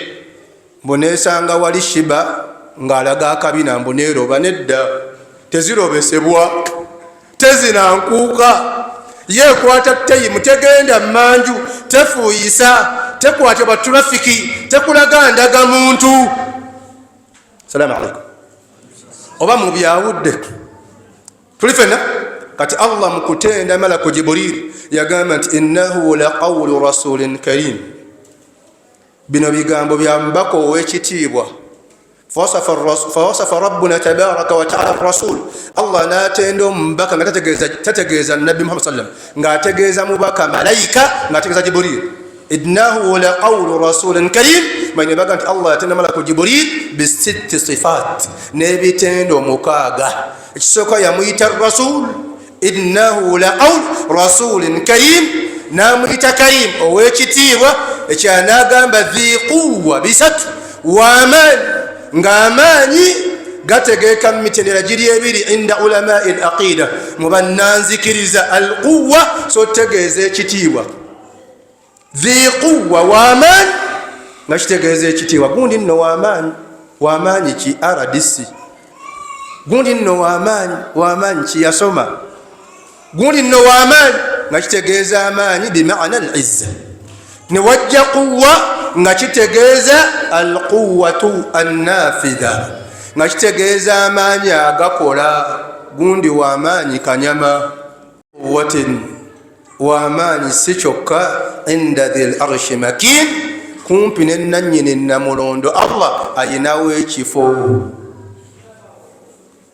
Speaker 1: mbunesanga wali shiba ng'alaga akabina mbuneeroba nedda tezirobesebwa tezinankuuka yekwata teyimu tegenda manju tefuuyisa tekwata batrafiki tekulaga ndaga muntu salamu alaikum oba mubyawudde tuli fenna kati allah mukutenda malaku jibril yagamba nti innahu laqawlu rasulin karim bino bigambo bya mbaka ow'ekitiibwa فوصف ربنا تبارك وتعالى الرسول الله ناتندو مبكا تتجيز النبي محمد صلى الله عليه وسلم ناتجيز مبكا ملائكه ناتجيز جبريل انه لقول رسول كريم من يبقى الله يتنى ملك جبريل بست صفات نبي تندو مكاغا اكسوكا يميت الرسول انه لقول رسول كريم ناميت كريم ويكتيوا اكاناغا ذي قوه بست وامن ng'amaanyi gategeeka mu mitendera giri ebiri inda ulamai alaqida mu bannanzikiriza alquwa so tegeeza ekitiibwa dhi quwa waaman nga kitegeeza ekitiibwa. Gundi nno wamaanyi ki RDC, gundi nno wamaanyi ki yasoma, gundi nno wamaanyi nga kitegeeza amaanyi bimaana al-izza. Ne wajja quwwa nga kitegeeza al-quwwatu an-nafidha, nga kitegeeza amaanyi agakola. Gundi wamaanyi kanyama, quwwatin wamaanyi si kyokka inda dhil arshi makin, kumpi ne nannyini namulondo Allah ayinawo ekifo.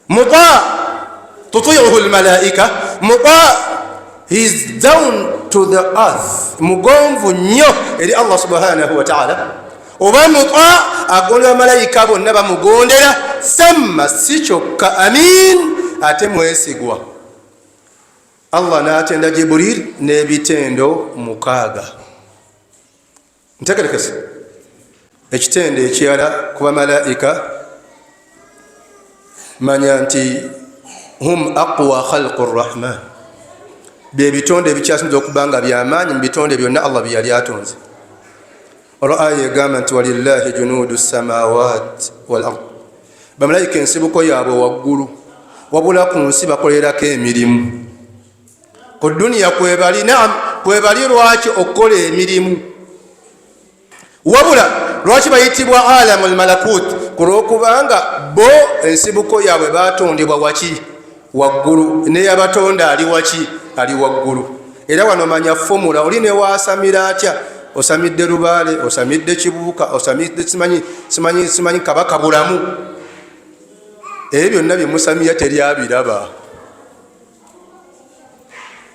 Speaker 1: Muta tutiihu al-malaika, muta he is down to the earth, mugonvu nnyo eri Allah subhanahu wa ta'ala. Oba muta agondera malayika bonna bamugondera, samma si kyokka amin ate mwesigwa. Allah n'atenda Jibril n'ebitendo 6. Ntegerekese ekitendo ekirala ku bamalayika, manya nti hum aqwa khalqi rrahman, byebitonde ebikyasinza okuba nga byamaanyi mu bitonde byonna Allah bye yali atonze. Olwo aya egamba nti walillahi junuudu samawati wal ard, bamalayika ensibuko yaabwe waggulu, wabula ku nsi bakolerako emirimu. Ku duniya kwebali, naam kwebali lwaki okukola emirimu, wabula lwaki bayitibwa alamul malakut, kulwokubanga bo ensibuko yaabwe batondebwa waki? Waggulu. Neyabatonda ali waki? Ali waggulu. Era wano manya fomula, oli ne waasamira atya, osamidde lubaale, osamidde kibuuka, osamidde simanyi kabaka bulamu, ebyo byonna bye musamiya teryabiraba.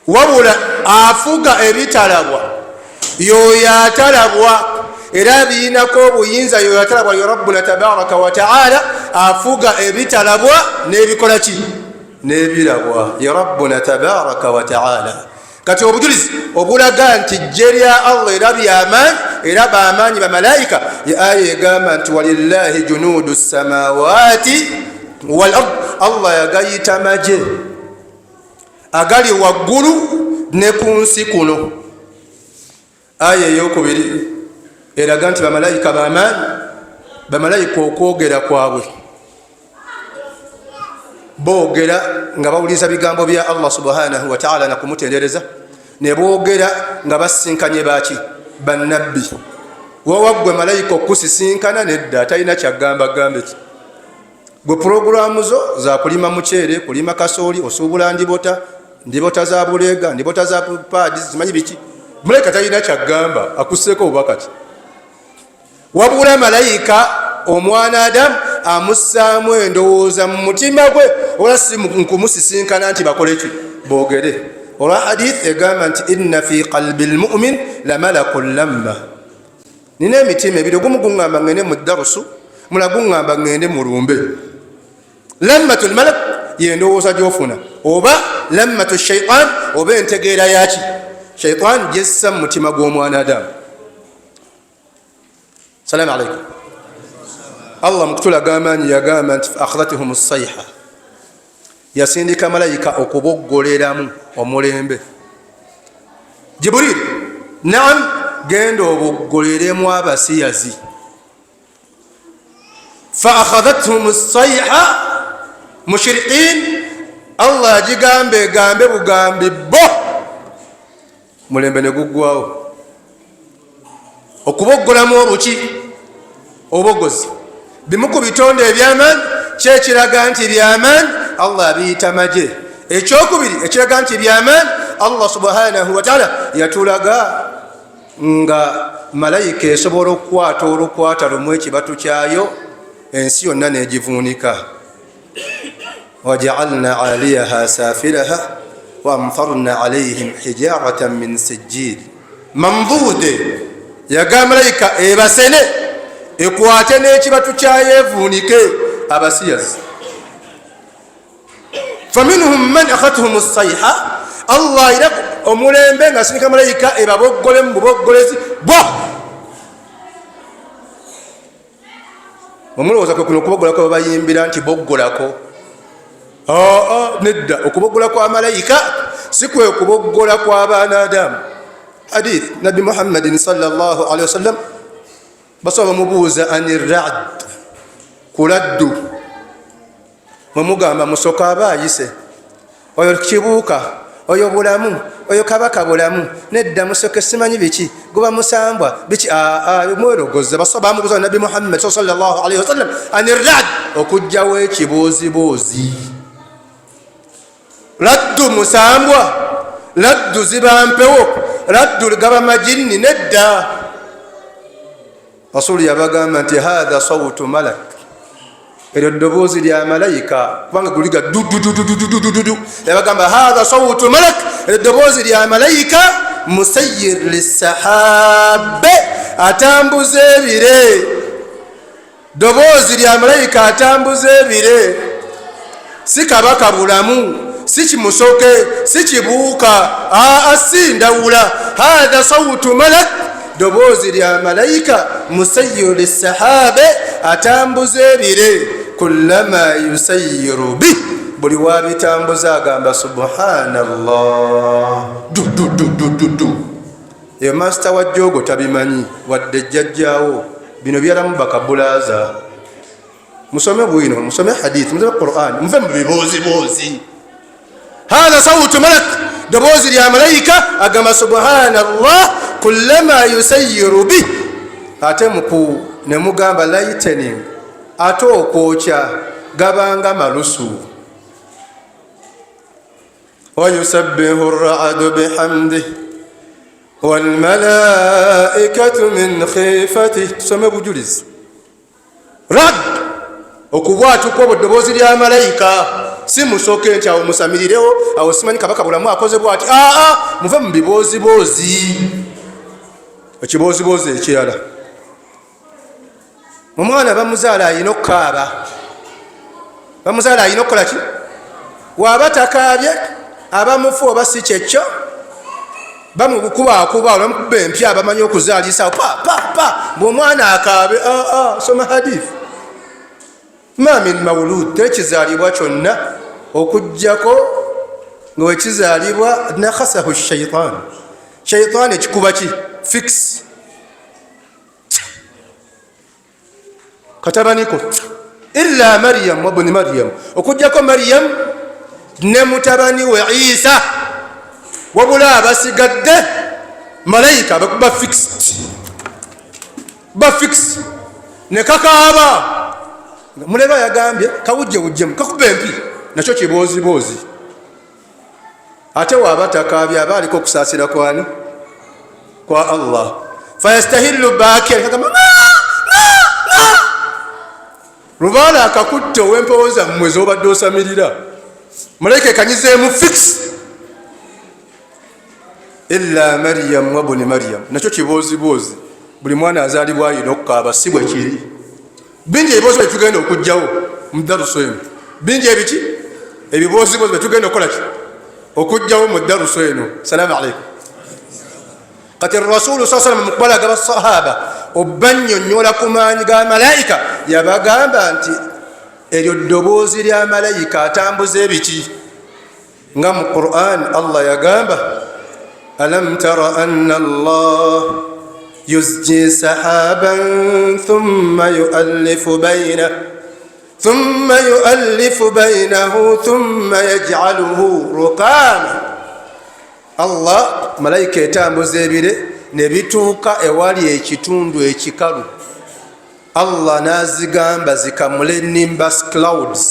Speaker 1: Wabula afuga ebitalabwa yoyo atalabwa, era biinako obuyinza yoyo atalabwa, yo rabbuna tabaraka wa ta'ala afuga ebitalabwa n'ebikola ki? N'ebirabwa, ya rabbuna tabaraka wa ta'ala. Kati obujulizi obulaga nti jje lya Allah era byamaanyi era bamaanyi bamalayika, aya egamba nti walillahi junuudu samawati wal ard, Allah yagayita maje agali waggulu ne ku nsi kuno. Aya eyokubiri eraga nti bamalayika bamaanyi. Bamalayika okwogera kwabwe boogera nga bawuliriza bigambo bya Allah subhanahu wa ta'ala na kumutendereza, ne boogera nga basinkanye baki? Bannabbi. Wawaggwe malayika okusisinkana nedda, talina kyagamba gambe ki? Gwe puroguramu zo za kulima muceere, kulima kasooli, osuubula ndibota za bulega, ndibota za paadi, zimanyi biki? Malayika talina kyagamba, akusseeko obubaka ki? Wabula malayika omwana Adamu amussaamu endowooza mu mutima gwe, ola si nkumusisinkana nti bakole ki? Boogere. Olwa hadith egamba nti inna fi qalbi lmumin la malakun lamma, nina emitima ebiri, ogumu guŋŋamba ŋŋende mu darusu, mula guŋŋamba ŋŋende mu lumbe. Lammatul malak yendowooza gyofuna, oba lammatu shaitan, oba entegeera yaki? Shaitan gyessa mu mutima gw'omwana Adamu. Salaamu alaikum. Allah mukutulaga amaanyi yagamba nti akhadhatuhum as-sayha, yasindika malayika okuboggoleramu omulembe. Jibril, naam, genda oboggoleramu abasiyazi. Fa akhadhatuhum as-sayha mushriqin, Allah agigambe gambe bugambi bo, mulembe ne guggwawo. Okuboggolamu obuki? Obogozi. Bimu ku bitonde ebyamaanyi kyekiraga nti byamaanyi, Allah abiyita maje. Ekyokubiri ekiraga nti byamaanyi, Allah subhanahu wa ta'ala yatulaga nga malayika esobola okukwata olukwata lumu ekibatu kyayo, ensi yonna negivuunika. waja'alna 'aliyaha safilaha wa amtarna 'alayhim hijaratan min sijjil mamdude. Yagamba malayika ebasene ekwate n'ekibatu kyayo evuunike abasiyazi. faminhum man akhadhahum as-sayha, Allah ira omulembe nga sindika malayika ebaboggole mu buboggolezi bo. Omulowooza kwe kuno okuboggolako babayimbira nti boggolako. Nedda, okuboggola kwa malayika si kwe kuboggola kwa abaana Adamu. Hadith Nabi Muhammadin sallallahu alaihi wasallam basoba mubuuza anirrad kuladdu mwemugamba musoka abaayise oyo kibuuka oyo bulamu oyo kabaka bulamu nedda musoke simanyi biki guba musambwa biki mwerogoza basoba bamubuuza nabbi Muhammad sallallahu alaihi wasallam anirrad okujjawo ekibuuzibuuzi laddu musambwa laddu zibampewo laddu gaba majini nedda rasuli yabagamba nti hadha sawtu malak eryo ddoboozi lya malayika kubanga guliga dudududududududu yabagamba hadha sawtu malak eryo ddoboozi lya malayika musayyir lissahabe atambuza ebire ddoboozi lya malayika atambuza ebire si kabaka bulamu si kimusoke si kibuuka si ndawula hadha sawtu malak ddoboozi lya malayika musayyiru lissahabe atambuza ebire kullama yusayyiru bih buli wabitambuza agamba subhanallah dudududududu eyo masita wa jogo tabimanyi wadde jjajjaawo bino byalamu bakabulaza musome bwino musome hadith musome Qur'an muve mu bibuuzibuuzi hadha sawtu malak ddoboozi lya malayika agamba subhanallah kullama yusayyiru bih ate muku nemugamba lightening ate okwokya gabanga malusu wayusabbihu rra'du bihamdih walmalaikatu min khifatih tusome bujulizi rad okubwatuka obwo ddoboozi lya malayika si musoke nti awo musamirirewo awo simanyi kabaka bulamu akoze bwati muve mu bibooziboozi ekibooziboozi ekirala omwana bamuzaala alina okukaaba bamuzaala alina okukola ki waaba takaabye abamufu oba si kyekyo bamukubaakuba olwamukuba empya bamanyi okuzaalisawo bwomwana akaabe soma hadith ma min mawlud tekizaalibwa kyonna okujjako nga wekizaalibwa nakhasahu shaitan ekikuba ki fix katabaniko illa maryam wabni maryam okujjako maryam ne mutabani we isa wabula abasigadde malayika bakuba fixed ne kakaaba muleba yagambye kawujjewujjemu kakuba empi nakyo kibooziboozi ate waaba takaabye aba aliko okusaasira kwani kwa Allah fayastahillu bakir kagamba lubaala akakutte ow'empooza mmwe z'obadde osamirira malayika ekanyizeemu fix illa maryam wabuni maryam nakyo kibooziboozi buli mwana azaalibwa alina okukaaba si bwe kiri bingi ebiboozi bye tugenda okujjawo mu daruso eno bingi ebiki ebibooziboozi bye tugenda okukola ki okujjawo mu daruso eno salaamu aleikum kati rasulu saa salama mukubalaga basahaba obbannyonnyola ku maanyi ga malayika yabagamba nti eryo ddoboozi lya malayika atambuza ebiki nga mu Qur'an Allah yagamba alam tara anna Allah yuzji sahaban thumma yu'allifu baynahu thumma yaj'aluhu rukama Allah malayika etambuza ebire ne bituuka ewali ekitundu ekikalu Allah nazigamba zikamule nimbus clouds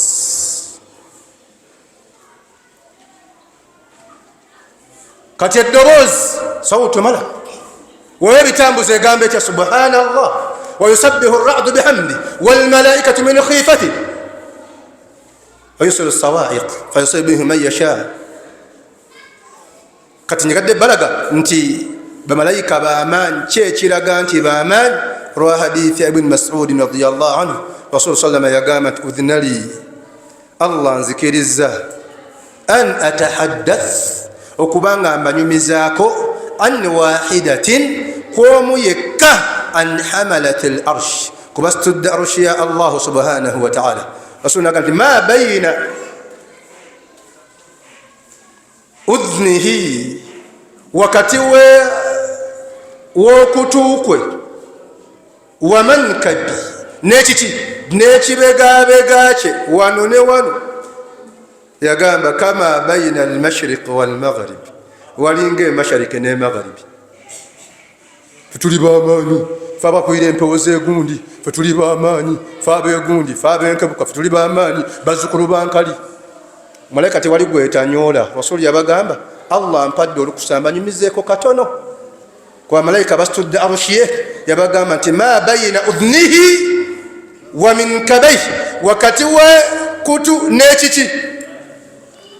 Speaker 1: kati eddoboozi sawtu malak wewe bitambuza egambe etya subhanallah wayusabbihu rra'du bihamdi walmalaikatu min khifati wayusiru sawa'iq fayusibihu man yasha kati nyigadde balaga nti bamalayika baamanyi kyekiraga nti baamanyi rwa hadithi ya ibn Mas'ud radiyallahu anhu rasul sallama yagamba nti udhina li Allah nzikiriza an atahaddath okubanga mbanyumizaako an wahidatin kwomu yekka an hamalati al-arsh kuba studda arshi ya Allah subhanahu wa ta'ala rasul nagamba nti ma bayna udhnihi wakati we wokutukwe wamankabi nekiki nekibegabega kye wano ne wano yagamba kama baina almashriq walmaghrib walinga emashariki nemagharibi tuli bamaanyi fe abakwira empewo zegundi fe tuli bamaanyi fe abegundi fe abenkebuka fe tuli bamaanyi bazukulu bankali malaika tewali gwetanyola rasuli yabagamba allah mpadde olukusamba nyumizeeko katono kwa malaika basitudde arushiye yabagamba nti ma baina udhnihi wa minkabayhi wakati we kutu nekiki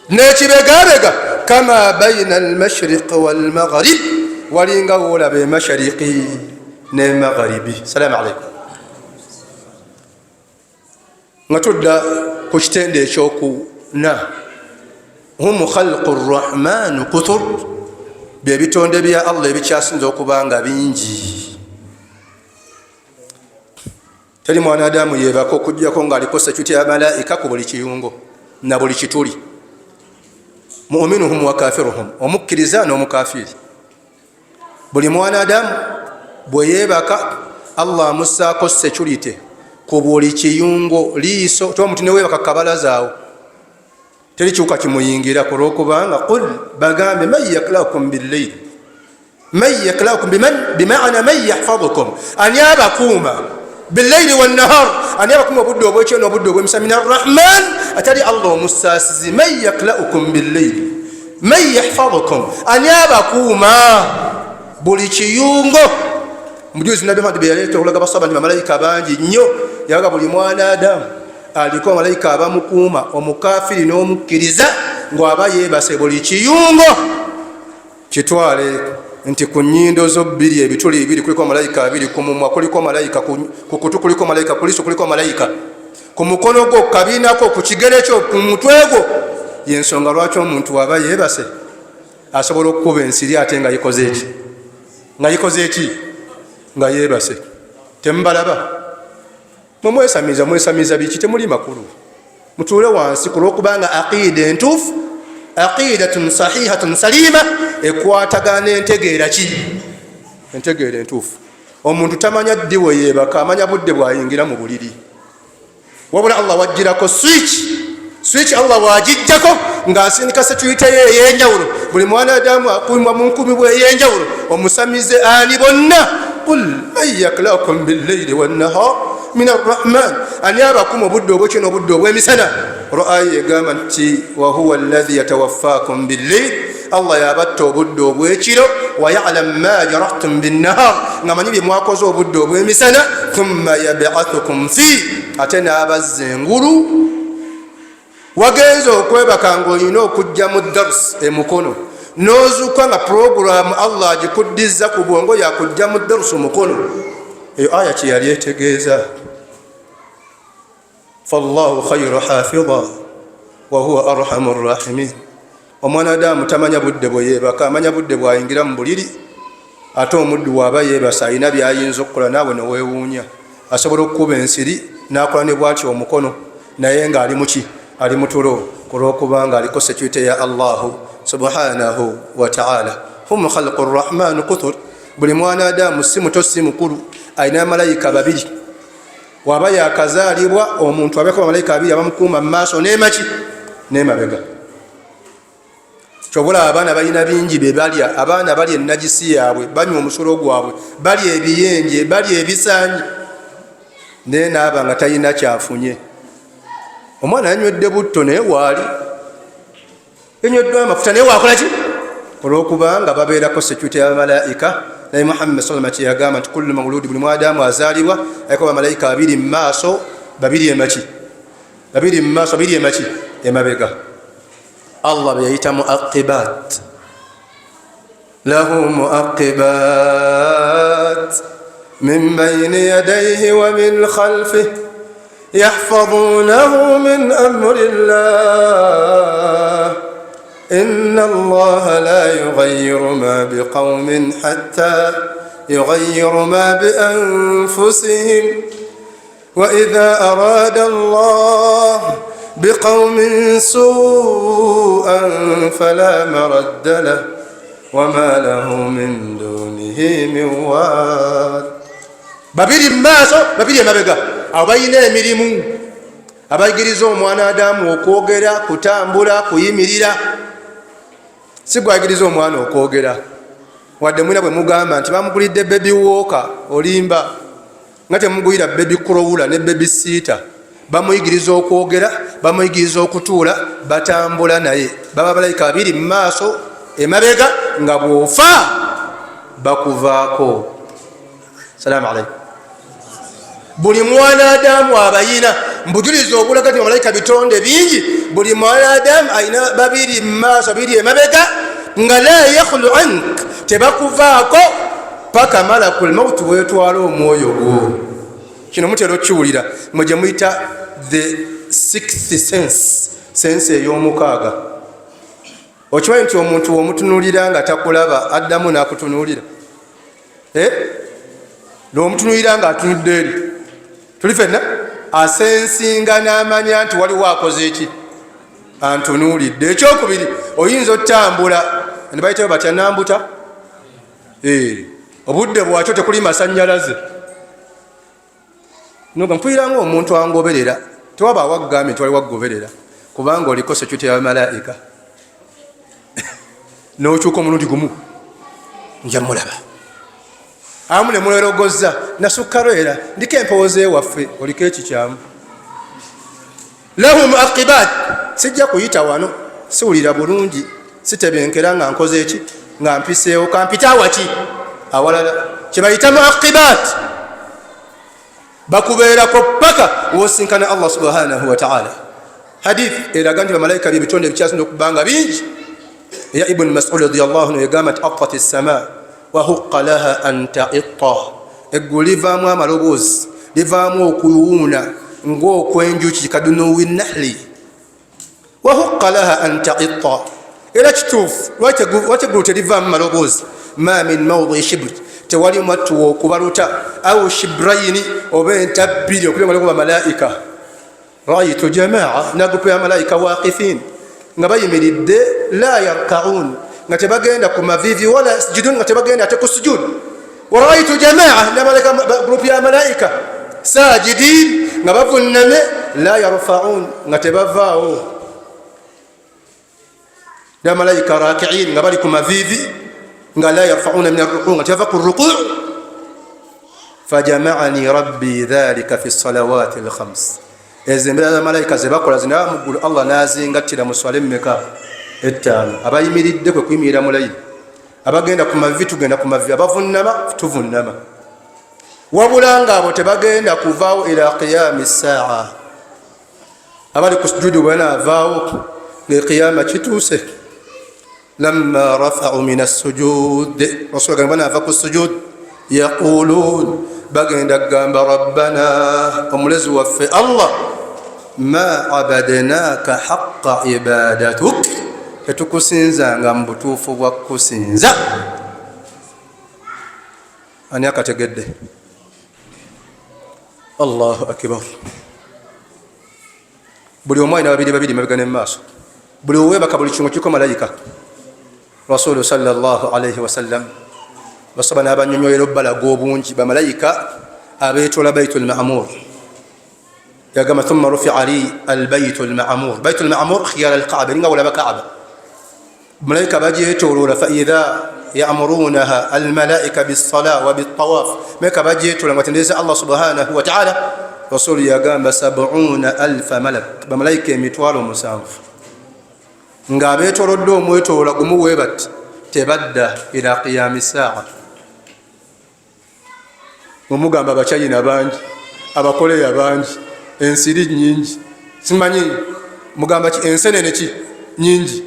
Speaker 1: nekibegabega kama baina almashriq walmaghrib walinga wolaba emashariqi nemagharibi. Salamu alaikum. nga tudda ku kitende ekyokuna hum khalqu rrahman kutur byebitonde bya allah ebikyasinza okubanga bingi. teri mwanadamu yebako okujjako ngaaliko security ya malaika ku buli kiyungo na buli kituli, muminuhum wa kafiruhum, omukkiriza n'omukafiri. buli mwanadamu bwe yebaka allah amussaako security ku buli kiyungo liiso tomuti newebaka kabalazaawo teri kiwuka kimuyingira kulwokubanga qul bagambe man yaklakum billayl, man yaklakum bimana man yahfadukum, ani abakuuma billayli wannahar, ani abakuuma obudde obwekyo n'obudde obwemisana min arrahman atali allah omusaasizi. man yaklakum billayli man yahfadukum, ani abakuuma buli kiyungo. mujuzi nabi Muhammad beyaleeta okulaga basaba nti bamalayika bangi nnyo, yabaga buli mwanadamu aliko bamalayika abamukuuma, omukafiri n'omukkiriza ng'aba yeebase buli kiyungo. kitwale nti ku nnyindo zo bbiri ebituli ebiri kuliko malayika abiri, ku mumwa kuliko malayika, ku kutu kuliko malayika, ku liiso kuliko malayika, ku mukono gwo, ku kabiinako, ku kigere kyo, ku mutwe gwo. yensonga lwaki omuntu aba yeebase asobola okukuba ensiri ate nga yikoze eki, nga yikoze eki, nga yeebase. temubalaba mwesamiza, mwesamiza biki? temuli makulu, mutuule wansi kulwokubanga aqida entuufu, aqidatun sahihatun salima ekwatagana entegeera ki? entegeera entuufu. omuntu tamanya ddi we yeebaka, amanya budde bwayingira mu buliri. wabula allah wajjirako switch allah wagijjako ng'asindika security ye ey'enjawulo. buli mwanadamu akuumibwa mu nkumi bwe ey'enjawulo, omusamize ani bonna. qul man yaklakum billayli wannahar min arrahman, ani abakuma obudde obwekyo n'obudde obw'emisana. aya egamba nti wahuwa alladhi yatawaffakum billayl, allah yabatta obudde obw'ekiro, wayalam ma jarahtum binnahar, nga manyi bye mwakoze obudde obw'emisana. thumma yab'athukum fi, ate n'abazza engulu. wagenza okwebaka ng'olina okujja mu dars emukono, nozuuka nga programu allah agikuddiza ku bwongo yakujja mu dars omukono. eyo aya kyeyali etegeeza. fallahu khayru hafidha wahuwa arhamu rrahimin. omwanadamu tamanya budde bwe yeebaka, amanya budde bwayingira mu buliri. ate omuddu waaba yeebasa alina byayinza okukola, naawe neweewuunya. asobola okukuba ensiri n'akola ne bwatyo omukono, naye ng'ali muki? ali mutulo, kulwokubanga aliko security ya allahu subhanahu wa ta'ala. hum khalqu rrahman kutur, buli mwanadamu si muto si mukulu alina malayika babiri. waba yakazaalibwa omuntu abeeko bamalayika babiri abamukuuma mu maaso n'emaki n'emabega. kyobula abaana balina bingi bye balya, abaana balya enajisi yaabwe, banywa omusulo gwabwe, balya ebiyenje, balya ebisaanyi, naye naaba nga talina kyafunye. omwana yanywedde butto naye waali, yanywedde amafuta naye wakola ki? olwokubanga babeerako security y'abamalayika. naye Muhammad sallallahu alaihi wasallam yagamba nti kullu mawludi, buli mwadamu azaalibwa aliko bamalayika babiri mu maaso, babiri emaki, babiri mu maaso, babiri emaki, emabega. allah beyayita muaqibat, lahu muaqibat min bayni yadayhi wa min khalfihi yahfazunahu min amrillah inna allaha la yughayyiru ma biqawmin hatta yughayyiru ma bi anfusihim wa idha arada allah biqawmin su'an fala maradda lahu wa ma lahu min dunihi min wal. babiri maaso babiri emabega abo balina emirimu abayigiriza omwana Adamu okwogera kutambula kuyimirira si gwayigiriza omwana okwogera wadde mwina bwe mugamba nti bamugulidde baby walker olimba nga temugulira baby crawler ne baby seater bamuyigiriza okwogera bamuyigiriza okutuula batambula naye baba balayika babiri mu maaso emabega nga bwofa bakuvaako. Salaamu alaykum. Buli mwana Adamu abayina mbujuliza obulaga nti bamalayika bitonde bingi. Buli mwana Adamu ayina babiri mu maaso babiri emabega nga la yakhlu ank tebakuvaako paka malakul mauti wetwala omwoyo gwo. Kino mutera okiwulira mwe gye muyita the sixth sense, sense ey'omukaaga. Okimanyi nti omuntu womutunulira nga takulaba addamu n'akutunulira n'omutunulira nga atunudde eri tuli fenna asensinga n'amanya nti waliwo akoze eki antunuulidde. Ekyokubiri oyinza otambula ne bayitayo batya nambuta obudde bwakyo tekuli masannyalaze noga mpuliranga omuntu angoberera tewaba awagambye nti waliwo agoberera kubanga oliko security y'abamalayika n'okyuka omulundi gumu nja mulaba amu ne mulerogozza nasukkalo era ndiko empooza ewaffe oliko ekikyamu lahum aqibat sijja kuyita wano siwulira bulungi sitebenkera nga nkoze eki nga mpiseewo kampita waki awalala kyebayitamu aqibat bakubeerako paka wosinkana Allah subhanahu wa ta'ala. Hadith eraga nti bamalayika byebitonde ebikyasinda okubanga bingi. Ya Ibn Mas'ud radiyallahu anhu yagamba nti atat as-samaa wa huqqa laha an ta'itta, eggulu livaamu amaloboozi livaamu okuwuuna ng'okwenjuki kadunuwi nahli wa huqqa laha an ta'itta. Era kituufu lwaki eggulu terivaamu maloboozi ma min mawdi'i shibr tewali mwattu okubaluta au shibrayini oba entabbiri okubyongaleko bamalayika. Raitu jamaa nagupe bamalayika waqifin nga bayimiridde la yarkaun nga tebagenda ku mavivi wala yasjudun nga tebagenda ate ku sujud. Wa raitu jamaa nabaleka grupu ya malaika sajidin nga bavunname la yarfaun nga tebavaawo. Ya malaika rakiin nga bali ku mavivi nga la yarfauna min arruku' nga tebava ku ruku'. Fajama'ani rabbi dhalika fi salawati al-khams. Ezembera za malaika zebakola zina mugulu Allah nazingatira mu swala mmeka ettaano. Abayimiridde kwe kuyimirira mulayini, abagenda ku mavivi tugenda ku mavivi, abavunnama tuvunnama. Wabula ng'abo tebagenda kuvaawo ila qiyami saa. Abali ku sujudu banaavaawo ng'eqiyama kituuse. Lamma rafa'u min as-sujud rasul gamba nava ku sujud yaqulun bagenda gamba rabbana omulezi waffe Allah ma abadnaka haqqa ibadatuk etukusinzanga mu butuufu bwa kusinza. Ani akategedde? Allahu akbar. Buli omu alina babiri babiri mabega ne maaso, buli owebaka buli kimu kiko malayika. Rasulu sallallahu alayhi wa sallam basaba n'abanyonyoyera obbalaga obungi bamalayika abeetola baitul ma'mur. Yagamba thumma rufi'a li al-baytul ma'mur. Baitul ma'mur khiyara al-Kaaba, nga wala Kaaba. Malayika bagyetooloola fa idha ya'murunaha al-malaika bis-salah wa bit-tawaf. Malayika bagyetooloola nga batendereza Allah subhanahu wa ta'ala. Rasulu yagamba 70,000 malak, bamalayika emitwalo 70 nga beetolodde omwetoola gumu bwe bati tebadda ila qiyami saa. Mumugamba abakyayina bangi, abakoleya bangi, ensiri nyingi, simanyi mugamba ki ensenene ki nyingi.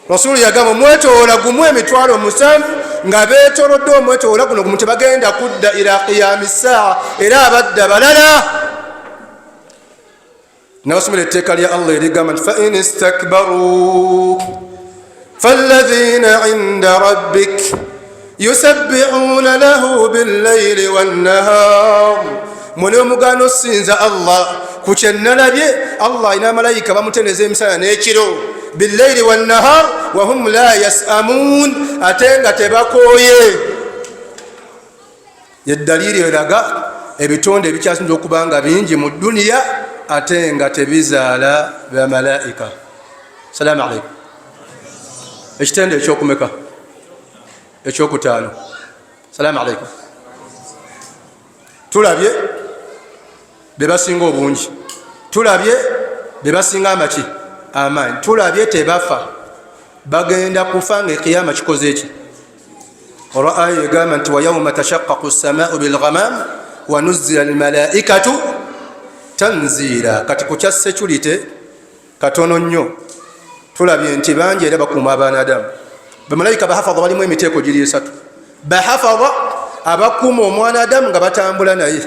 Speaker 1: Rasulu yagamba omwetoola gumu emitwalo 70 nga beetolodde omwetoola guno gumu tebagenda kudda ila qiyami saa, era abadda balala. نوسم التكال يا الله يرجع فإن استكبروا فالذين عند ربك يسبحون له بالليل والنهار. من يوم قالوا السنز الله كشنا لبي الله إنا ملايكة بمتنزم سنة بالليل والنهار وهم لا يسأمون. أتين تبكوي yeddaliri eraga ebitonde ebikyasinza okuba nga bingi mu duniya ate nga tebizaala bamalayika. Salaamu alaikum. Ekitende ekyokumeka ekyokutaano. Salaamu alaikum. Tulabye bebasinga obungi, tulabye bebasinga amaki amaanyi, tulabye tebafa, bagenda kufa nga ekiyama kikoze eki. Olwa aya egamba nti wa yauma tashaqqaqu as-samaa'u bilghamam wa nuzzila almalaikatu tanzira. Kati ku kya security katono nnyo tulabye nti bangi era bakuuma abaana Adamu. Bamalayika bahafadha balimu emiteeko giri esatu. Bahafadha abakuuma omwana Adamu nga batambula naye.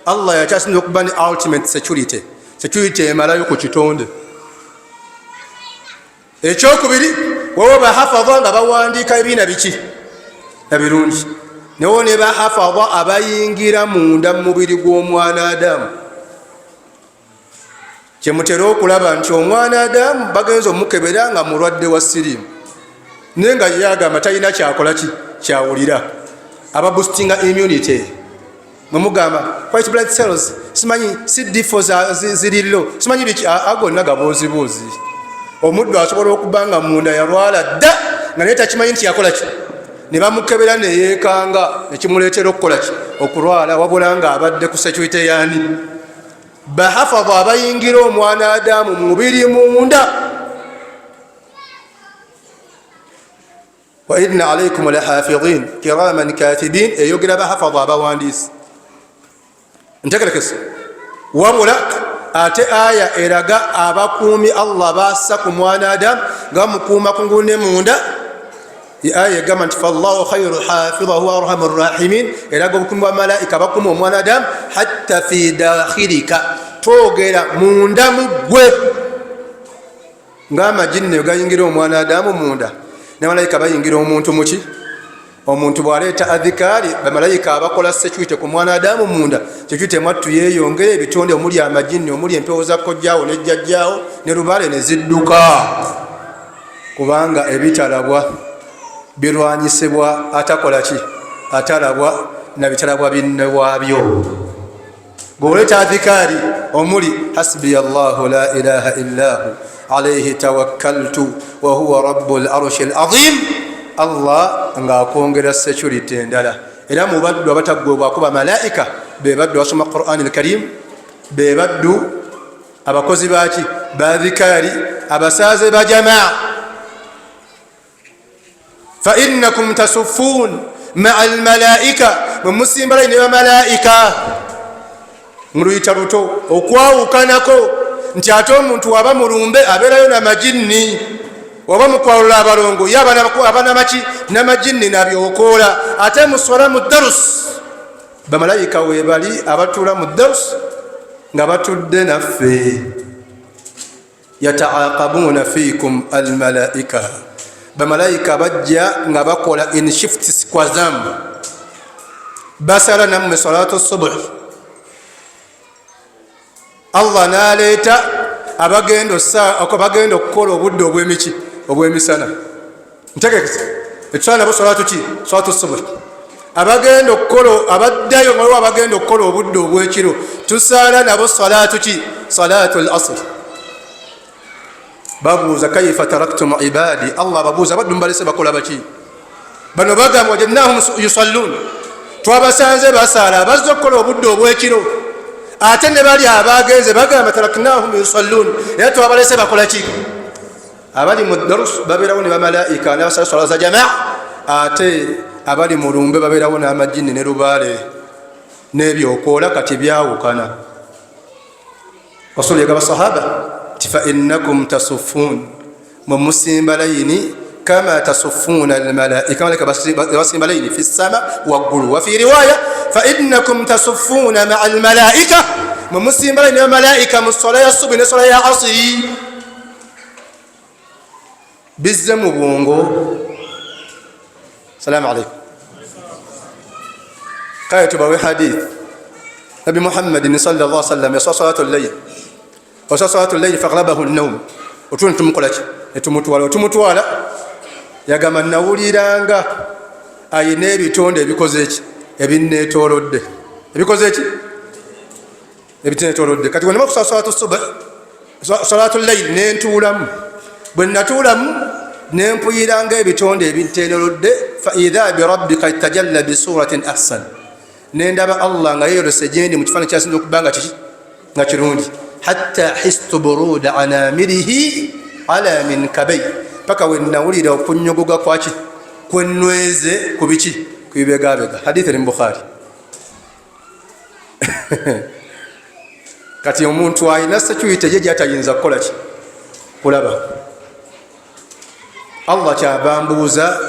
Speaker 1: Allah yakyasinza okuba ne ultimate security, security emalayo ku kitonde. Ekyokubiri wowe bahafadha nga bawandiika ebiina biki ebirungi, newo ne bahafadha abayingira munda mu mubiri gw'omwana Adamu. Kyemutera okulaba nti omwana Adamu bagenza omukebera nga mulwadde wa siriimu naye nga yagamba talina kyakola ki kyawulira, aba boostinga immunity. Mwemugamba white blood cells simanyi CD4 ziriro simanyi biki agonna gabooziboozi. Omuddu asobola okuba nga munda yalwala dda nga naye takimanyi nti yakola ki, ne bamukebera neyeekanga nekimuleetera okukola ki okulwala, wabula nga abadde ku security yaani. Bahafadha abayingira omwana Adamu mu mubiri munda. Wa inna alaykum lahafidhin kiraman katibin, eyogera bahafadha abawandiisi. Ntegerekese wabula ate aya eraga abakuumi Allah bassa ku mwana Adamu nga bamukuuma kungune munda. Aya egamba nti fallahu khairu hafidha huwa arhamur rahimin, eraga obukuumi bwa malayika bakuuma omwana Adamu hatta fi dakhilika, twogera munda mugwe. Ng'amajinni gayingira omwana Adamu munda, ne malayika bayingira omuntu muki, omuntu bwaleeta adhikaari bamalayika abakola security ku mwana Adamu munda, security mwattu yeeyongera ebitonde omuli amajinni omuli empewo za kojjaawo ne jjajjaawo ne lubaale ne zidduka, kubanga ebitalabwa birwanyisibwa atakola ki atalabwa na bitalabwa binne waabyo. Bw'oleeta adhikaari omuli hasbiya Allahu la ilaha illahu alayhi tawakkaltu wa huwa rabbul arshil azim, Allah ng'akwongera security endala. Era mu baddu abataggwebwako bamalayika be baddu basoma Qur'an al-Karim, be baddu abakozi baki badhikaari, abasaaze ba jamaa. Fa innakum tasuffun ma'a al-malaika, mumusimbala ne bamalayika muluyita luto okwawukanako nti ate omuntu waba mulumbe abeerayo n'amajinni, waba mukwalula abalongo ye abana maki n'amajinni nabyokoola. Ate muswala mu darus, bamalayika weebali abatuula mu darus nga batudde naffe. Yataaqabuuna fiikum almalaika, bamalayika bajja nga bakola in shifts kwa zamu, basala nammwe salatu subuh. Allah n'aleeta abagenda okukola obudde obw'emiki obw'emisana. Ntegekese etusala nabo salatu ki salatu subuh, abagenda okukola abaddayo nga waliwo abagenda okukola obudde obw'ekiro tusaala nabo salatu ki salatu al-asr. Babuuza kaifa taraktum ibadi, Allah babuuza baddu mbalese bakola baki. Bano bagamba wajadnahum yusallun, twabasanze basaala bazze okukola obudde obw'ekiro. Ate ne bali abagenze bagamba taraknahum yusallun, era twabalese bakola ki. Abali mu darus babeerawo ne bamalayika n'abasala swala za jamaa, ate abali mu lumbe babeerawo n'amajinni ne lubaale n'ebyokoola, kati byawukana. Rasul yagamba sahaba ti fa innakum tasuffun, mumusimba layini kama tasuffuna almalaika, malaika basimba layini fi sama waggulu. Wa fi riwaya fa innakum tasuffuna ma'a almalaika, mumusimba layini bamalayika mu swala ya subuhi ne swala ya asiri. Bizze mu bwongo. Salaamu alaikum. Kaya tubawe hadith Nabi Muhammadin sallallahu alaihi wasallam yaswa salatu al-layl, wa salatu al-layl faghlabahu an-nawm, otun tumukolaki etumutwala yagamba nawuliranga ayina ebitonde ebikoze eki ebinneetoolodde ebikoze eki ebinneetoolodde kati bwe namakusala salatu subh salatu layili nentuulamu bwe natuulamu nempuyiranga ebitonde ebinteerolodde faidha birabbika itajalla bisuratin ahsan nendaba allah nga yeyolese gyendi mu kifaananyi kyasinza okuba nga kirungi hatta histu buruda anamirihi ala minkabai paka wenawulira okunyogoga kwaki kwenweze ku biki kubibegabega hadithi eri mu bukhari kati omuntu ayina security ye gyatayinza kukola ki kulaba allah kyabambuuza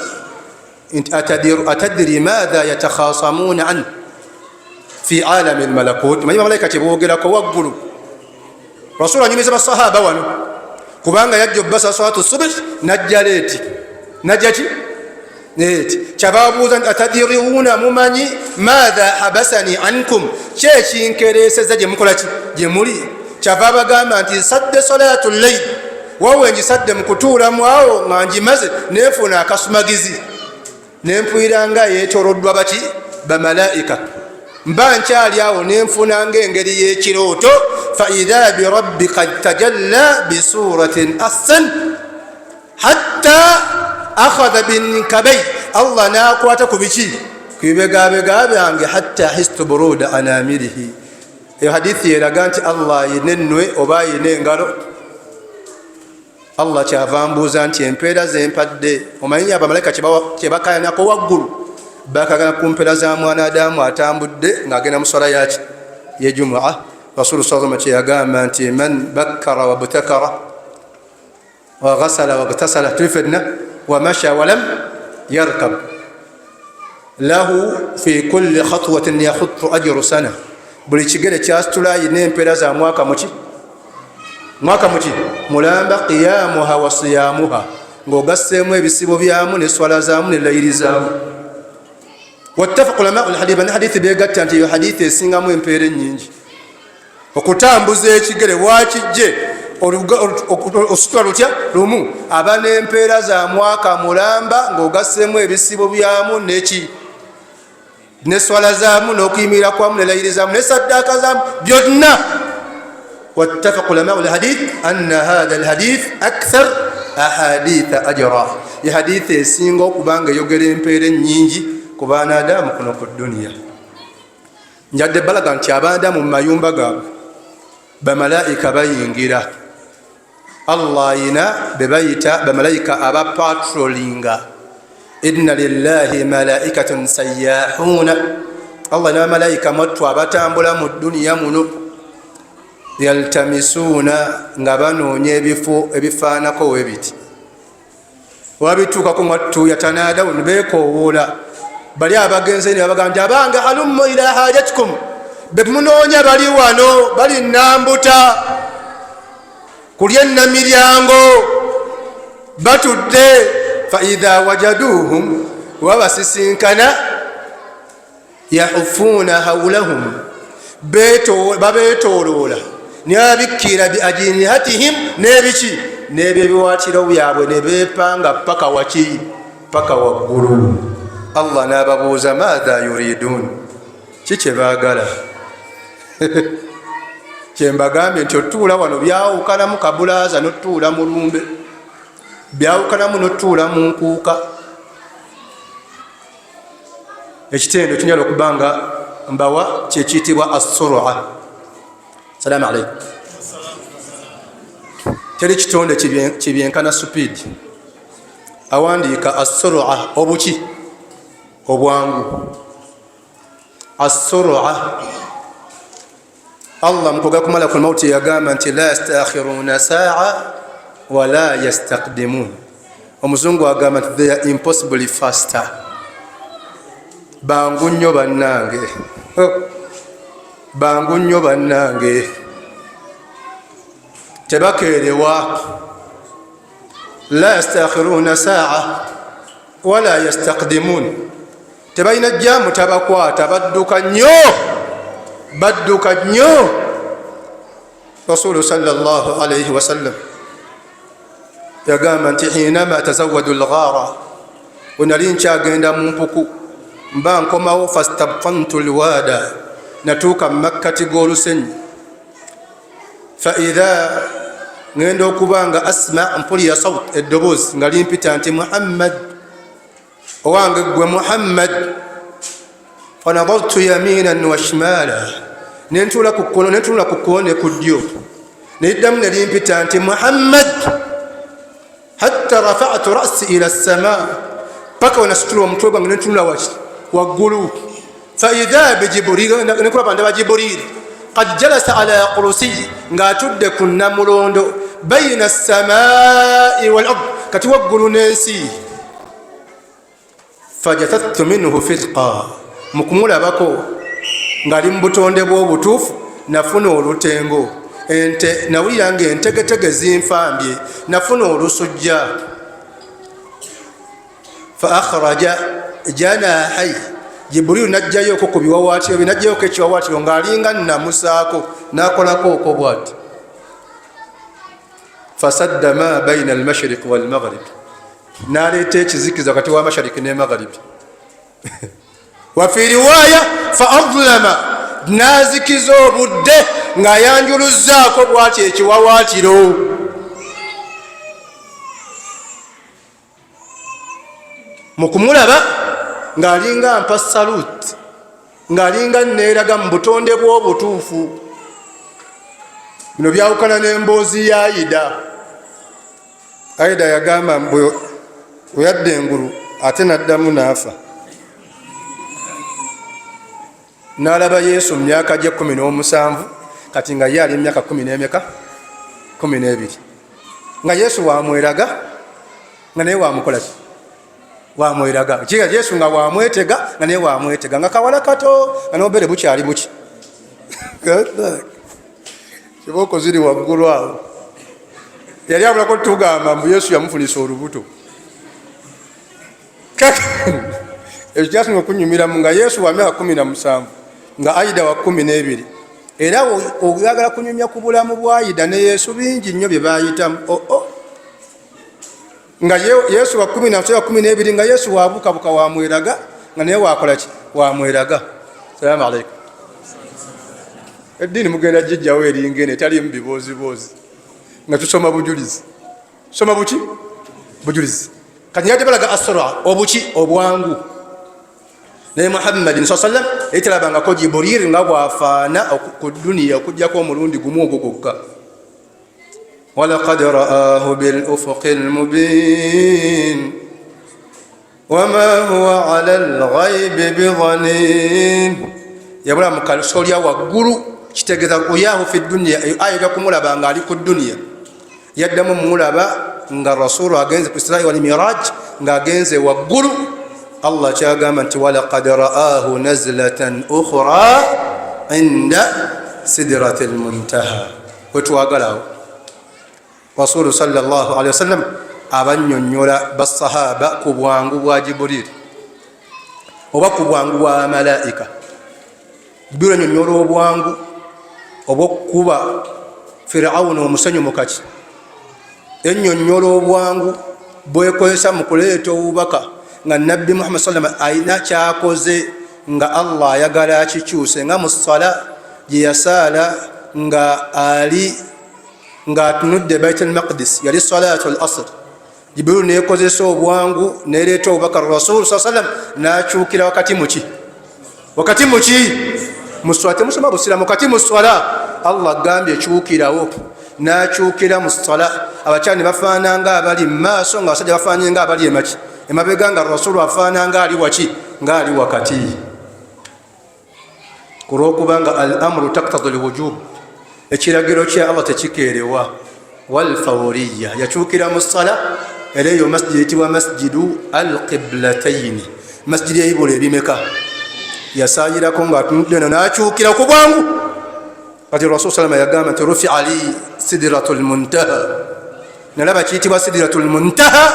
Speaker 1: atadiri madha yatakhasamuna an fi alami lmalakut manyi bamalayika kyeboogerako waggulu rasul anyumiza basahaba wano kubanga yajja obbasa salatu subh najja leeti najja ki neeti kyababuuza nti atadiriuna mumanyi madha habasani ankum kyekinkereseza gyemukola ki gyemuli kyava bagamba nti sadde salatu layl wawe ngisadde mukutuulamu awo nga ngimaze nenfuna akasumagizi nempuyiranga yetoloddwa baki bamalayika mba nkyali awo nenfunanga engeri y'ekirooto faidha birabbika tajalla bisuratin ahsan hatta akhadha binkabai allah nakwata ku biki kubibegabega byange hatta histu buruda anamirihi eyo hadithi eraga nti allah yinenwe oba ayina engalo allah kyavambuuza nti empeera zempadde omanyi abamalayika kyebakayanako waggulu bakagana ku mpeera za mwanadamu atambudde ng'agenda mu swala yaki yejumaa rasulu saa kyeyagamba nti man bakkara wabtakara waghasala waghtasala tulifedna wamasha walam yarkab lahu fi kulli khatwatin yakhutu ajru sana buli kigere kyasitula ayina empeera za mwaka muki mulamba qiyamuha wa siyamuha ng'ogasseemu ebisibo byamu ne swala zaamu ne layiri zaamu wattafaqu ulama alhadith bani hadithi begatta nti eyo hadithi esingamu empeera ennyingi okutambuza ekigere wakijje ositula lutya lumu aba n'empeera za mwaka mulamba ng'ogasseemu ebisibo byamu neki ne swala zaamu n'okuyimirira kwamu ne layiri zaamu ne saddaaka zaamu byonna واتفق علماء الحديث أن هذا الحديث أكثر أحاديث أجرا يحديث سينغو كبانغ يوغرين بيرن نينجي كبانا دام كنو الدنيا نجد بلغان تيابان دام ما ينبغى بملائكة بينجيرا الله ينا ببيتا بملائكة أبا باترولينغا إن لله ملائكة سياحون الله ينا ملائكة متوى بتامبولا الدنيا منو yaltamisuna nga banoonya ebifo ebifaanako webiti wabituukako mwattu yatanadawo nebeekowoola bali abagenze nebagamba nti abange halummu ila hajatikum bemunoonya bali wano bali nambuta kulya enamiryango batudde faidha wajaduhum wabasisinkana yahufuuna haulahum babetoloola nabikira biajinihatihim nebiki nebyebiwatiro byabwe nebepanga paka waki paka waggulu allah nababuuza madha yuridun kikyebagala kyembagambye nti otuula wano byawukanamu kabulaza notuula mu lumbe byawukanamu notuula mu nkuuka ekitendo kinyala okubanga mbawa kyekiyitibwa assur'a salamu alaikum teri kitonde kibyenkana speed awandiika assur'a obuki obwangu assur'a allah mkoga kumala ku mauti yagamba nti la yastakhiruna sa'a wala yastaqdimun omuzungu agamba nti they are impossibly faster bangu nnyo bannange bangu nnyo bannange tebakeerewa la yastakhiruna sa'a wala yastaqdimun tebalina jjamu tabakwata badduka nnyo rasulu sallallahu alayhi wasallam yagamba nti hinama tazawwadu lghara wenali nkyagenda mu mpuku mba nkomawo fastabqantu lwada natuuka mumakkati g'olusenyi faidha ngenda okubanga asma mpulira sawt eddoboozi nga limpita nti muhammad owange gwe muhammad fanadartu yaminan wa shimala nentunula ku kkono ne ku ddyo neddamu ne limpita nti muhammad hatta rafa'tu ra'si ila as-samaa paka wanasitula omutwe gwange nentunula waggulu faidha bijibril nekulaba ndaba jibril qad jalasa ala kursiyi ng'atudde ku namulondo bayina as-samaa'i wal ard kati waggulu n'ensi fajatattu minhu firqa mukumulabako ng'ali mu butonde bw'obutuufu nafuna olutengo ente nawulira ng'entegetege zinfambye nafuna olusujja fa akhraja janahi jibril najjayoko ku biwawaatiro bye najjayoko ekiwawaatiro ng'alinga namusaako n'akolako oko bw'ati fasadda ma baina almashriq walmaghrib n'aleeta ekizikiza kati wa mashariki ne magharibi wafi riwaya fa adlama n'azikiza obudde ng'ayanjuluzzaako bw'ati ekiwawaatiro mukumulaba ng'alinga mpa saluti ng'alinga neeraga mu butonde bw'obutuufu bino byawukana n'emboozi ya ayida yagamba mbwe oyadde engulu ate naddamu n'afa n'alaba yesu mu myaka gye 17 kati nga ye ali emyaka 12 nga yesu wamweraga nga naye wamukolaki wamweraga kiga yesu nga wamwetega nga naye wamwetega nga kawala kato nga nobere bukyali buki kiboko ziri waggulu awo yali abulako tugamba mbu yesu yamufunisa olubuto ekyo kyasinga okunyumiramu nga yesu wa myaka 17 nga ayida wa 12 era oyagala kunyumya ku bulamu bwa ayida ne yesu bingi nnyo bye bayitamu nga yesu wa 12 nga yesu wabukabuka wamweraga nga naye wakolaki wamweraga. Salamu alaikum. Eddiini mugenda jjajjawo eringene talimu biboozibozi nga tusoma bujulizi. Soma buki? Bujulizi. Kati yadde balaga asra obuki obwangu. Naye Muhammadin sallallahu alaihi wasallam etalabangako Jibril nga bwafaana ku duniya okujjako omulundi gumu ogwo gwokka. ولقد رآه بالأفق المبين وما هو على الغيب بضنين يبلا مكالسوليا وغلو kitegeza uyahu fi dunya ayo kumulaba nga ali ku dunya yaddamu mulaba nga rasulu agenze ku Isra wal Miraj nga agenze waggulu Allah kyagamba nti walaqad ra'ahu nazlatan ukhra inda sidratil muntaha wetwagalawo Rasulu sallallahu alaihi wasallam abanyonyola basahaba ku bwangu bwa Jibril oba ku bwangu bwa malaika. Jibril anyonyola obwangu obw'okuba Firauni omusenyu mukati, ennyonnyola obwangu bwekozesa mu kuleeta obubaka nga Nabbi Muhammad sallallahu alaihi wasallam ayina kyakoze nga Allah ayagala akikyuse nga mu ssala gye yasaala nga ali nga atunudde Baitul Maqdis yali salatul asr. Jibril nekozesa obwangu neleeta obubaka Rasul sallallahu alaihi wasallam n'akyukira wakati muki mu swala. Temusoma busiramu kati mu swala Allah gambye kyukirawo n'akyukira mu swala. Abakyani bafaananga abali mu maaso nga abasajja bafaananye nga abali emaki emabega nga Rasul afaananga ali waki nga ali wakati kulwokubanga al amru taqtadi al wujub ekiragiro kya Allah tekikeerewa wal fawriya yakyukira mu ssala era eyo masjid etibwa masjidu al qiblatayn masjid eyibula ebimeka yasaayirako nga atunudde n'akyukira ku bwangu kati Rasul sallallahu alaihi wasallam yagamba nti rufi ali sidratul muntaha nalaba kiyitibwa sidratul muntaha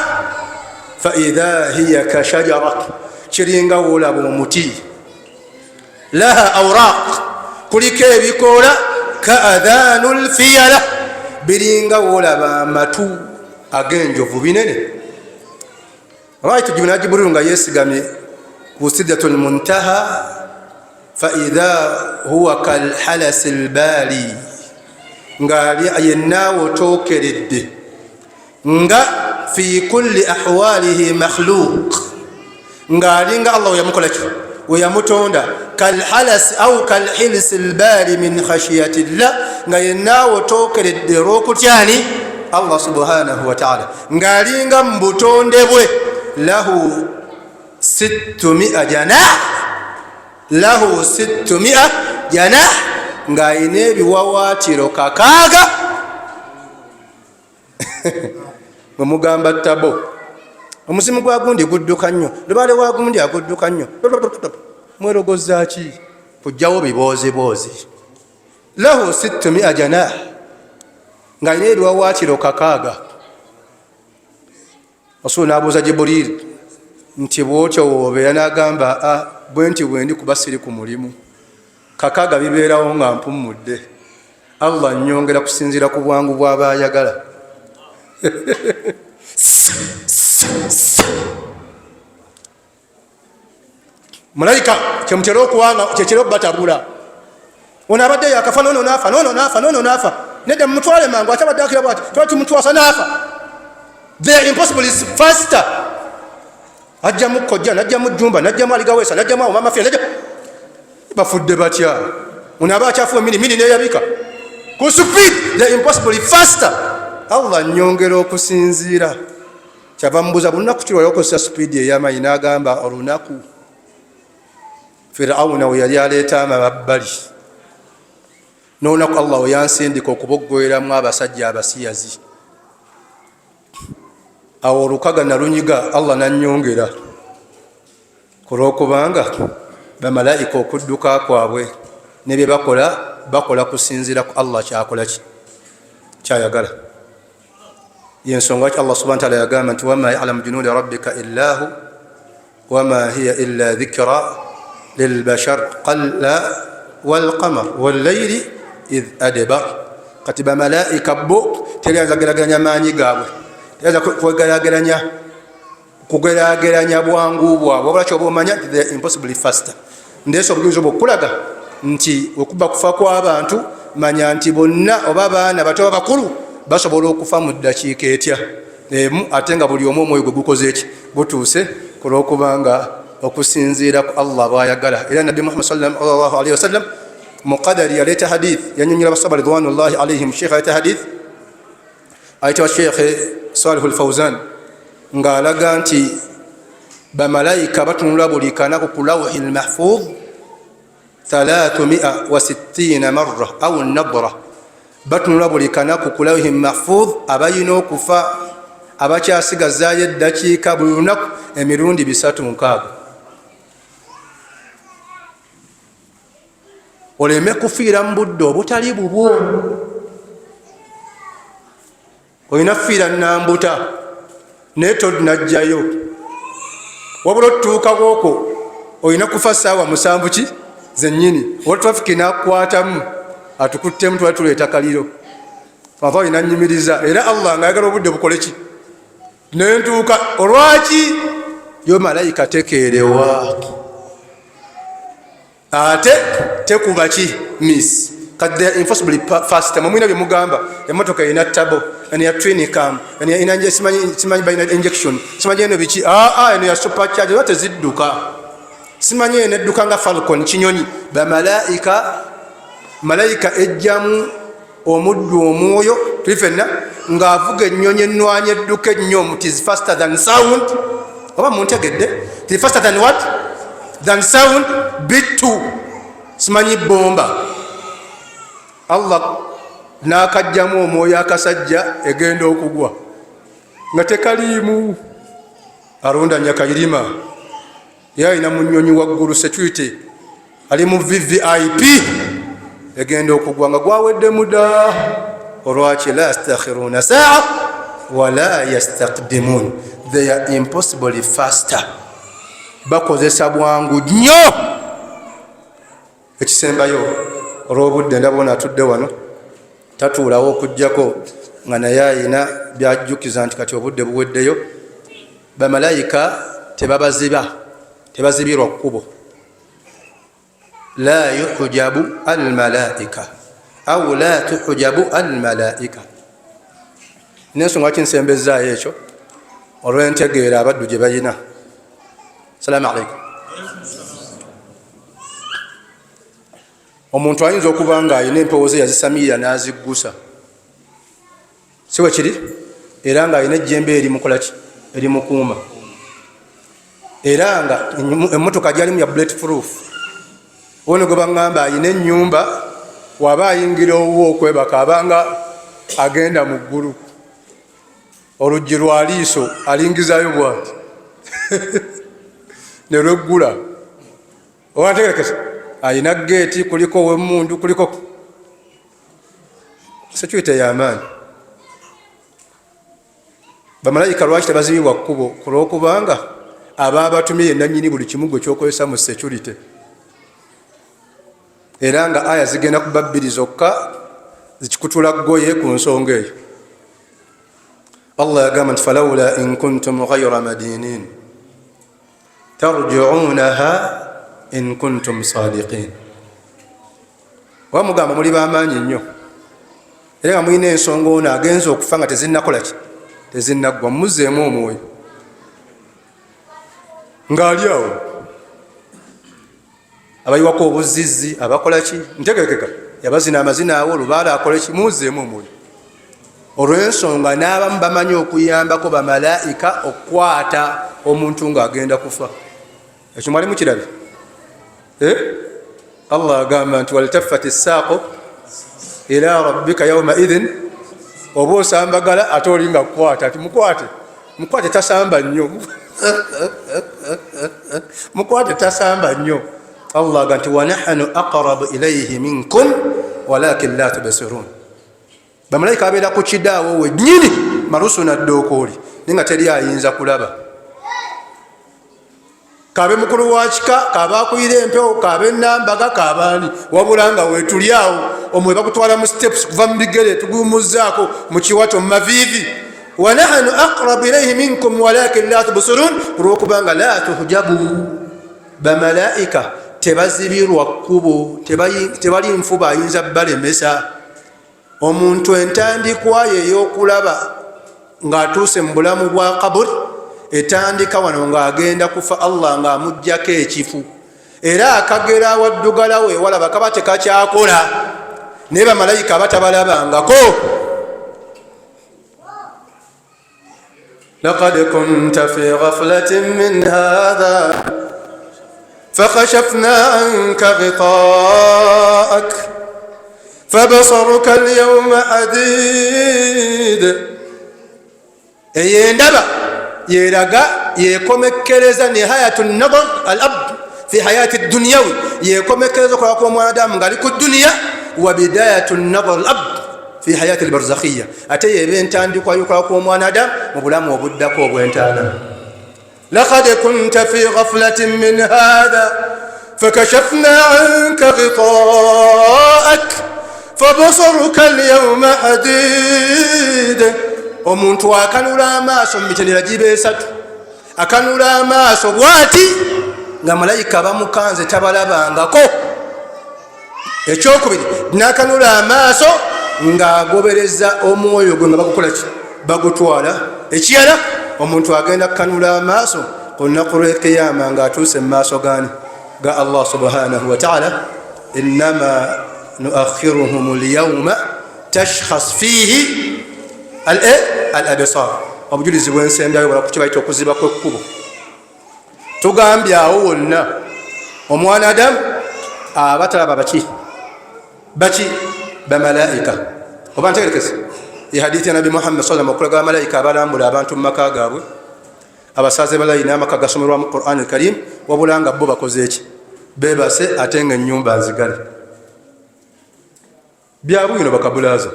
Speaker 1: fa idha hiya ka shajarat kiringa wolaba omuti laha awraq kuliko ebikoola ka adhanul fiyala biringa wolaba amatu ag'enjovu binene. Right, Jibril nga yesigamye sidratul muntaha fa idha huwa kal halasil bali ngali yenna wotokeredde nga fi kulli ahwalihi makhluq ngali nga Allah yamukolaki weyamutonda kal halas au kal hilsil bali min khashiyati llah nga yenna wotokeredde rokutyani Allah subhanahu wa ta'ala ngali nga mbutonde bwe lahu 600 janah lahu 600 janah nga ine ebiwawatiro kakaaga mwemugamba tabo omuzimu gwa gundi gudduka nnyo lubaale wa gundi agudduka nnyo mwerogoza ki kujjawo biboozi lahu 600 janah nga ine ebiwawatiro kakaaga Rasul n'abuuza Jibril nti bwotyo wobeera n'agamba bwenti bwendi kuba siri ku mulimu kakaaga bibeerawo nga mpummudde Allah nnyongera kusinziira ku bwangu bw'aba ayagala malayika kyemutera okuwanga kyekira okubatabula ono abadde yakafa nono naafa nedda mumutwale mangu ate abadde akira bwati tuba tumutwasa naafa the impossible is faster ajjamu kojja najjamu jjumba najjamu aligawesa najjamu awo mama fye bafudde batya ono aba akyafuwa mini neyabika ku speed the impossible is faster Allah nnyongera okusinziira kyava mubuuza bulunaku ki lwayokozesa speed ey'amaanyi n'agamba olunaku Firawuna we yali aleeta amababbali n'olunaku Allah we yansindika okuboggoleramu abasajja abasiyazi awo olukaga nalunyiga Allah nannyongera ku lw'okubanga bamalayika okudduka kwabwe ne bye bakola kusinziira ku Allah kyakola kyayagala yensonga ki Allah subhanahu wa ta'ala yagamba nti wama ya'lamu junuda rabbika illa hu wama hiya illa dhikra lilbashar qalla walqamar wallayli idh adbar kati bamalayika bo teryanza geraganya maanyi gaabwe teryanza kugerageranya bwangu bwabwe wabula kyoba omanya the impossibly faster ndeesa obujulizi obwokulaga nti okuba kufa kw'abantu manya nti bonna oba abaana bato bakulu basobola okufa mu ddakiika etya emu ate nga buli omu omwoyo gwe gukoze eki gutuuse ku lw'okubanga okusinziira ku Allah bw'ayagala era nabbi Muhammad sallallahu alaihi wasallam muqadari yaleeta hadith yanyonyera basaba ridwanullahi alaihim sheikh ayita hadith ayitibwa sheikh Salih al-Fawzan ng'alaga nti bamalayika batunula buli kanaku ku lawhi al-mahfuz 360 marra au nadra batunula buli kanaku ku lawhi al-mahfuz abayina okufa abakyasigazayo eddakiika buli lunaku emirundi 360 oleme kufiira mu budde obutali bubwo olina kufiira nambuta naye todnajjayo wabula otutuuka bwoko olina kufa saawa 7 zennyini oba trafiki nakukwatamu atukuttemu twali tuleeta kaliro ava olina nnyimiriza era Allah ngaayagala obudde bukole ki nentuuka olwaki yo malayika tekeerewa ate tekuba ki miss kadde impossibly fast mwina bye mugamba emotoka ina tabo ene ya trinicam ene ina nje simanyi by injection simanyi eno biki eno ya supercharge zote zidduka simanyi ene edduka nga falcon kinyonyi ba malayika ejjamu omuddu omwoyo tulifenna ng'avuga ennyonyi ennwanyi edduka ennyo it is faster than sound oba muntegedde it is faster than what than sound bit 2 simanyi bomba Allah n'akajjamu omwoyo akasajja egenda okugwa nga tekaliimu alonda nyakayirima yalina mu nnyonyi waggulu security ali mu VVIP egenda okugwa nga gwaweddemu dda olwaki la yastakhiruna saa wala yastaqdimun they are impossibly faster bakozesa bwangu nnyo ekisembayo olw'obudde ndabona atudde wano tatuulawo okujjako nga naye ayina byajjukiza nti kati obudde buweddeyo bamalayika tebabaziba tebazibirwa kkubo. La yuhjabu almalaika au la tuhjabu almalaika. Nensonga kinsembezaayo ekyo olwentegeera abaddu gye balina. Salaamu alaikum. Omuntu ayinza okuba nga alina empewo ze yazisamiira n'aziggusa, si bwe kiri? Era nga alina ejjembe erimukolaki, erimukuuma, era nga emmotoka gyalimu ya bulletproof. Ono gwe baŋŋamba alina ennyumba, waba ayingira owuwo okwebaka abanga agenda mu ggulu, oluggi lwa liiso alingizayo bwati ne lweggula. Owategerekesa alina geeti, kuliko ow'emmundu, kuliko security y'amaanyi. Bamalayika lwaki tebazibibwa kkubo? Kulwokubanga aba batumye nannyini buli kimu gwe kyokozesa mu security. Era nga aya zigenda kuba bbiri zokka zikikutula ggoye ku nsonga eyo. Allah yagamba nti falawla in kuntum ghayra madinin tarji'unaha in kuntum sadiqin. Wamugamba muli bamaanyi nnyo era nga mulina ensonga ono agenza okufa nga tezinnakolaki, tezinnaggwa, muzzeemu omwoyo ng'ali awo. Abayiwako obuzizzi abakolaki, ntegerekeka yabazina amazina awo olubaala akoleki, muzzeemu omwoyo. Olw'ensonga n'abamu bamanyi okuyambako bamalayika okukwata omuntu ng'agenda kufa. Ekyo mwali mukirabye? Allah agamba nti waltaffati ssaaqu ila rabbika yawma idhin. Oba osambagala ate olinga kukwata ati mukwate tasamba nnyo mukwate tasamba nnyo. Allah agamba nti wanahnu aqrabu ilayhi minkum walakin la tubsirun. Bamalayika abeera ku kidaawo wennyini malusu nadookooli naye nga teri ayinza kulaba. Kabe mukulu wa kika, kabe akuyira empewo, kabe nambaga, kabaani, wabula nga weetuli awo omwe bakutwala mu steps kuva mu bigere tugumuzzaako mu kiwato mu maviivi. Wa nahnu aqrabu ilayhi minkum walakin la tubsirun. Olwokubanga la tuhjabu, bamalayika tebazibirwa kkubo, tebali nfuba ayinza balemesa. Omuntu entandikwa ye ey'okulaba ng'atuuse mu bulamu bwa kaburi etandika wano ng'agenda kufa, Allah ng'amuggyako ekifu, era akagera awaddugala we walaba kaba tekakyakola, naye bamalayika batabalabangako. Laqad kunta fi ghaflatin min hadha fakhashafna anka ghita'ak fabasaruka al-yawma hadid. Eyendaba yeraga yekomekkereza nihayatu nadar al-abd fi hayati dunyawi, yekomekkereza kwa kwa mwanadamu ngali ku dunya, wa bidayatu nadar al-abd fi hayati al-barzakhiyya, ate yebe ntandikwa yukola kwa mwanadamu mu bulamu obuddako obwentaana. Laqad kunta fi ghaflatin min hadha fakashafna anka ghita'ak fabasaruka al-yawma hadid. Omuntu akanula amaaso mu mitendera gibe esatu, akanula amaaso bwati nga malayika bamukanze tabalabangako. Ekyokubiri nakanula amaaso ng'agobereza omwoyo gwe nga bagukolaki, bagutwala. Ekirala omuntu agenda kukanula amaaso ku lunaku lw'ekiyama ng'atuuse mu maaso gaani, ga Allah subhanahu wa ta'ala. Innama nuakhiruhum al-yawma tashkhas fihi al-absar. Obujulizi bw'ensembyayo bwala ku kibayita okuziba kw'ekkubo. Tugambye awo wonna omwanadamu abatalaba baki bamalayika. Oba ntegerekese hadithi ya Nabi Muhammad sallallahu alaihi wasallam, malayika abalambula abantu mu maka gaabwe, abasaze balayina amaka gasomerwa mu Qur'an al-Karim, wabula nga bo bakoze eki, bebase ate nga ennyumba nzigale. Byaabwe bino bakabulaza,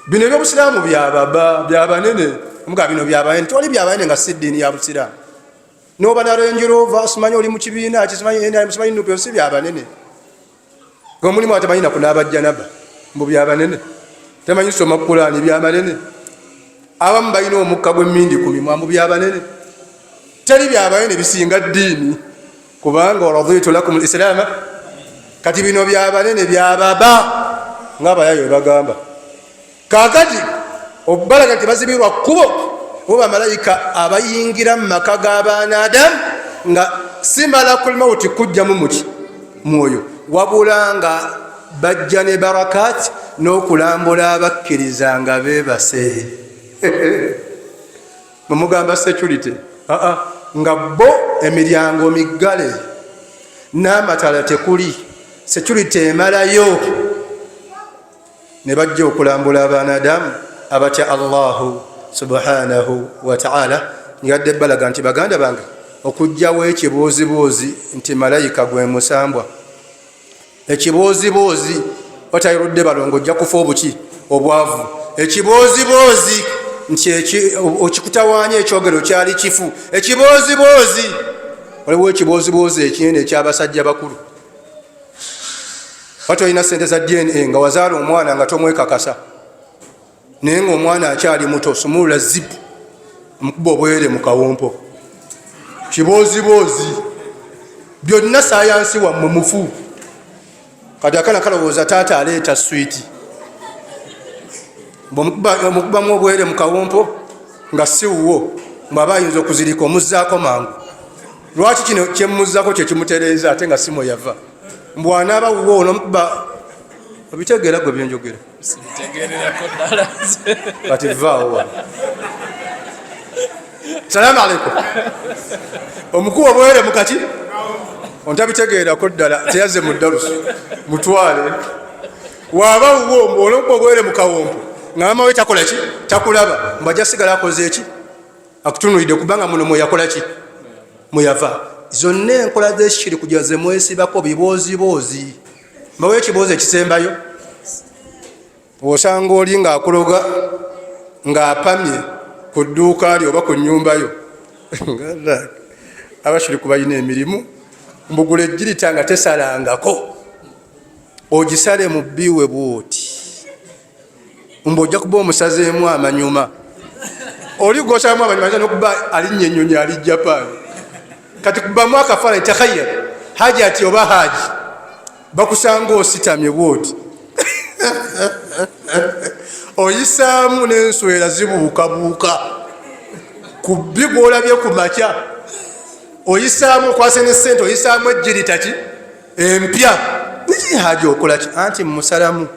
Speaker 1: bino ebyobusiraamu byabanene. Omuga bino byabanene, tewali byabanene nga si ddiini ya busiraamu. Noba na Range Rover, simanyi oli mu kibiina simanyi nupe, si byabanene. Omulimu atamanyi kunaaba janaba, mbu byabanene. Temanyi soma Qur'ani, byabanene. Abamu balina omukka gw'emmindi ku mimwa, mbu byabanene. teri byabayo ne bisinga ddiini kubanga waraditu lakum alislaama kati bino byabanene byababa ng'abayayo bagamba kakati okubalaga nti bazibirwa kkubo oba malayika abayingira mu maka g'abaana adamu nga si malakul mauti kujjamu muki mwoyo wabula nga bajja ne barakaati n'okulambula abakkiriza nga beebase mumugamba security nga bo emiryango miggale n'amatala tekuli security emalayo ne bajja okulambula abaana adamu abatya allahu subhanahu wataala ngadde balaga nti baganda bange okujjawo ekibuuzibuuzi nti malayika gwe musambwa ekibuuzibuuzi batayirudde balongo ojja kufa obuki obwavu ekibuuzibuuzi nti okikutawaanya ekyogero kyali kifu ekibuuzibuuzi waliwo ekibuuzibuuzi ekinene ekyabasajja bakulu wati olina sente za dna nga wazaala omwana nga tomwekakasa naye nga omwana akyali muto sumulula zipu omukuba obwere mu kawompo kibuuzibuuzi byonna sayansi wammwe mufu kati akana kalowooza taata aleeta switi omukubamu obwere mu kawompo nga siwuwo mbwaba ayinza okuzirika omuzzaako mangu lwaki kino kyemumuzzako kyekimutereeza ate nga simo yava mbwanaaba wuwo onomukuba obitegeera gwe byenjogera kati vaawo salaamu aleikum omukuba obwere mukati ontabitegeerako ddala teyazze mu dalusu mutwale waaba wuwo onomukuba obwere mu kawompo ngamawe takola ki takulaba mbajja sigala akoze eki akutunulidde kubanga muno mweyakola ki mweyava zonna enkola z'ekikiri kugira ze mwesibako bibooziboozi mbawo ekiboozi ekisembayo osanga oli ng'akuloga ng'apamye ku dduuka lyo oba ku nnyumbayo abakiri kubalina emirimu mbugula ejjirita nga tesalangako ogisale mu bbiwe bwoti mbu ojja kuba omusazeemu amanyuma oli gosalamu amanyuma nokuba alinnya ennyonyi ali japaani kati kubamu akafaananyi takhayya haji ati oba haji bakusanga ositamye bwoti oyisaamu n'enswera zibuukabuuka ku bigolabye ku makya oyisaamu okwase n'essente oyisaamu ejjirita ki empya haji okola ki anti musalamu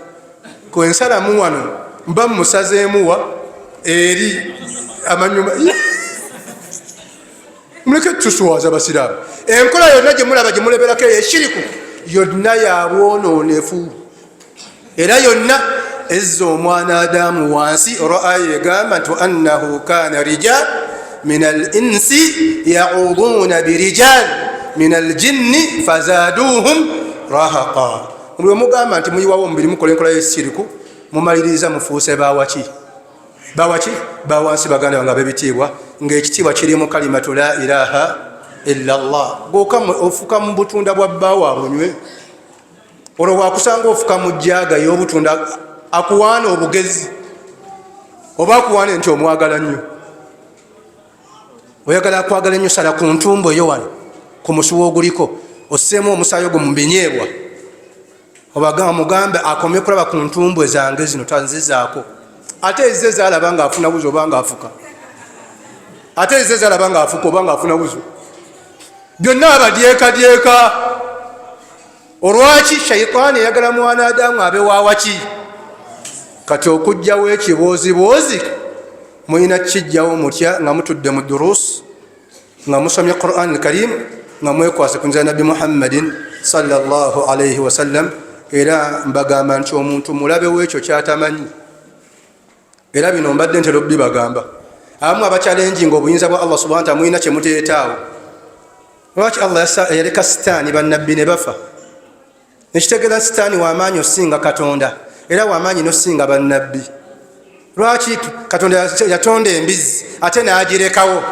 Speaker 1: kwensalamu wano mba musazeemuwa eri amanyuma muleke tuswaza basiraamu enkola yonna gyemulaba gyemuleberako eyeshiriku yonna yabwonoonefu era yonna ezza omwana adamu wansi olwaya egamba nti annahu kana rijal min al insi yauduna birijal min al jinni fazaduhum rahaqa mulwe mugamba nti muyiwawo omubiri mukola enkola yeshiriku mumaliriza mufuuse bawaki bawansi baganda bange ab'ebitiibwa ng'ekitiibwa kirimu kalimatu la ilaha illa llah goka ofuka mu butunda bwa bbaawo abunywe olwo wakusanga ofuka mu jjaaga y'obutunda akuwaana obugezi oba akuwaana nti omwagala nnyo oyagala akwagala nnyo sala ku ntumbu eyo wano ku musuwa oguliko osseemu omusaayi ogwo mu binyeebwa obagamba mugambe akomye kulaba ku ntumbwe zange zino tanzizaako ate ezize zalaba nga afuna buzo oba nga afuka ate ezize zalaba nga afuka oba nga afuna buzo byonna abadyekadyeka olwaki shaitaani eyagala mwana adamu abe waawaki kati okujjawo ekibooziboozi mulina kijjawo mutya nga mutudde mu duruus nga musomye Quran al-Karim nga mwekwase ku nzira nabbi Muhammadin sallallahu alayhi wasallam era mbagamba nti omuntu mulabe w'ekyo kyatamanyi era bino mbadde ntera okubibagamba abamu abakyalenjinga obuyinza bwa Allah subhanahu wa ta'ala mulina kyemuteetaawo lwaki Allah yaleka sitaani bannabbi ne bafa nekitegeeza sitaani wamaanyi osinga Katonda era wamaanyi nosinga bannabbi lwaki Katonda yatonda embizi ate n'agirekawo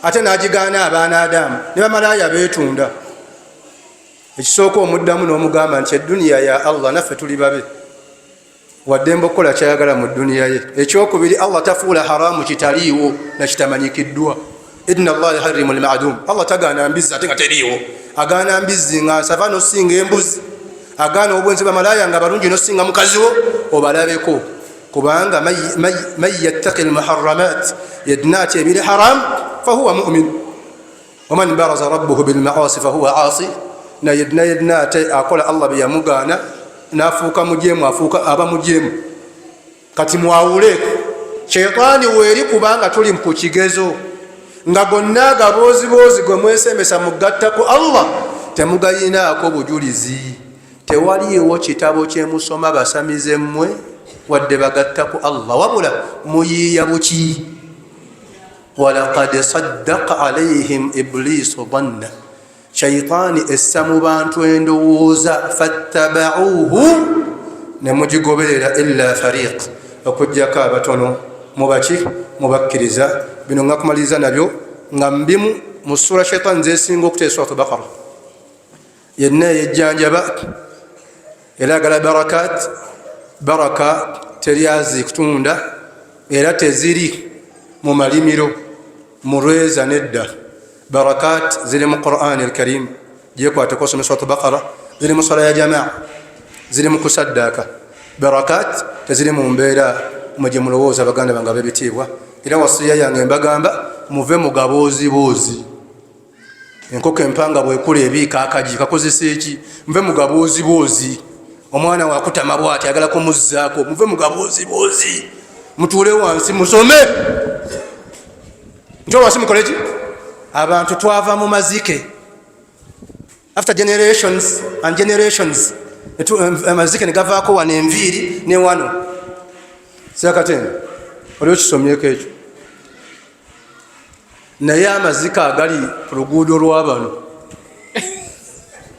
Speaker 1: ate n'agigaana abaana Adamu ne bamalaaya beetunda ekisooka omuddamu n'omugamba nti edduniya ya Allah naffe tuli babe wadde mbokola kyayagala mu dduniya ye ekyokubiri Allah tafuula haramu kitaliiwo nakitamanyikiddwa inna Allah yuharrimu al-ma'dum. Allah tagana mbizi ate nga teriiwo, agaana mbizi nga nsava nosinga embuzi, agaana obwenzi bamalaya nga balungi nosinga mukazi wo obalabeko, kubanga man yattaqi al-muharramat, yedna ati ebiri haram fahuwa mu'min, waman baraza rabbuhu bilmaasi fahuwa asi, na yedna ate akola Allah byeyamugaana nafuuka mujeemu, afuuka aba mujeemu. Kati mwawule shaytaani weeri, kubanga tuli ku kigezo nga gonna agaboozibozi gwe mwesemesa mugattaku Allah temugayinaako bujulizi. Tewaliiwo kitabo kyemusoma basamize mmwe wadde bagattaku Allah, wabula muyiiya buki. walaqad saddaqa alayhim iblisu dhanna, shaytaani essa mu bantu endowooza, fattabauhu ne mugigoberera, illa fariq, okujjako abatono mubaki mubakkiriza. Bino nga kumaliriza nabyo nga mbimu mu sura shaytaani zesinga okuteesa Suuratul Baqara. Yenna yejjanjaba era agala barakat, baraka teryazi kutunda era teziri mu malimiro mu lweza nedda. Barakat ziri mu Qur'an al-Karim, gyekwateko osome Suuratul Baqara, ziri mu sala ya jamaa, ziri mu kusaddaka. Barakat teziri mu mbeera mwe mulowooza baganda bange ab'ebitiibwa. Era wasiya yange mbagamba muve mu gaboozibozi. Enkoko empanga bwekula ebiika akaji kakozesa eki? Muve mu gaboozibozi. Omwana wakutama bwati agala kumuzzaako, muve mu gaboozibozi, mutuule wansi musome. Ntuule wansi mukole ki? Abantu twava mu mazike, after generations and generations, amazike ne gavaako wano enviiri ne wano. Sekatende oliwo kisomyeko ekyo, naye amazike agali ku luguudo lw'abano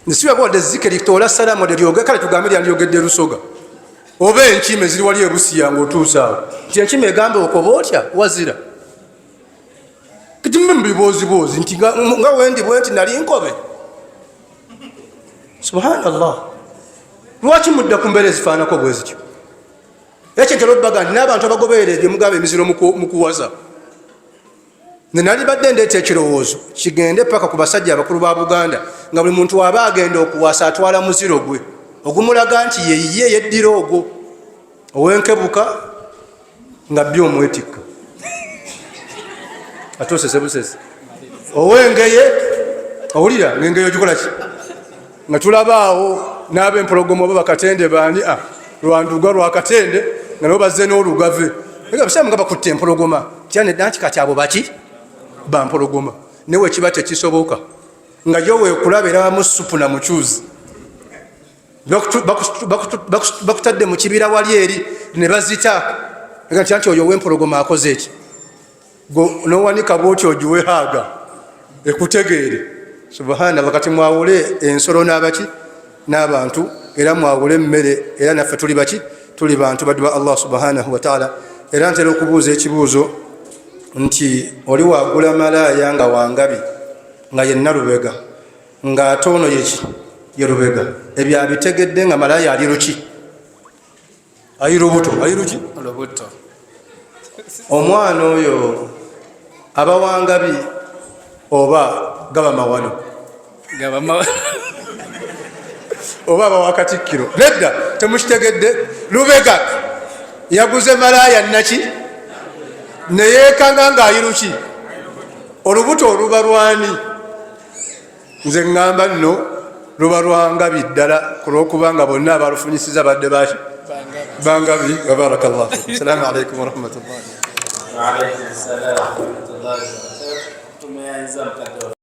Speaker 1: nesibagodde zike litoola salamo deryoge, kale tugambe lyandyogedde Lusoga oba enkime ziri wali ebusiya ng'otuusa awo nti enkime egambe okoba otya wazira kitimbe mu biboozibozi nti nga wendi bwe nti nali nkobe. Subhanallah, lwaki mudda ku mbeera ezifaanako bwe zityo? Ekyo ntera obbaga nti n'abantu abagoberera bye mugaba emiziro mu kuwaza. Nenali badde ndeeta ekirowoozo kigende paka ku basajja abakulu ba Buganda nga buli muntu aba agenda okuwasa atwala muziro gwe ogumulaga nti ye yeddira ogwo owenkebuka nga byo omwetikka atoosese busese owengeye owulira ngengeyo gikola ki nga tulabaawo n'ab'empologomo oba bakatende baani lwanduga lwakatende nga nabo bazze n'olugave ega bisamu nga bakutte empologoma tyaneddanti kati abo baki bampologoma newe kiba tekisoboka nga yo weekulabira mu supu na mukyuzi bakutadde mu kibira wali eri ne bazita ega nti oyo w'empologoma akoze eki nowanika bwoti ogiwe haaga ekutegeere. Subhanallah, kati mwawule ensolo n'abaki n'abantu, era mwawule emmere, era naffe tuli baki tuli bantu baddu ba Allah subhanahu wa ta'ala. Era ntera okubuuza ekibuuzo nti oli wagula malaaya nga wangabi nga yenna lubega nga ate ono yeki ye lubega, ebyo abitegedde nga malaaya ali luki? Ali lubuto, ali luki? Lubuto. Omwana oyo aba wangabi oba gaba mawano? Gaba mawano. Oba aba wakatikkiro? Nedda, temukitegedde. Lubega yaguze malaaya naki neyeekanga ng'ayiruki? Olubuto oluba lwani? Nze ŋŋamba nno luba lwangabi ddala kulwokubanga bonna abalufunyisiza badde baki bangabi. Barakallahu fikum. Assalamu alaikum warahmatullahi. Wa alaikum assalam warahmatullahi wabarakatuh.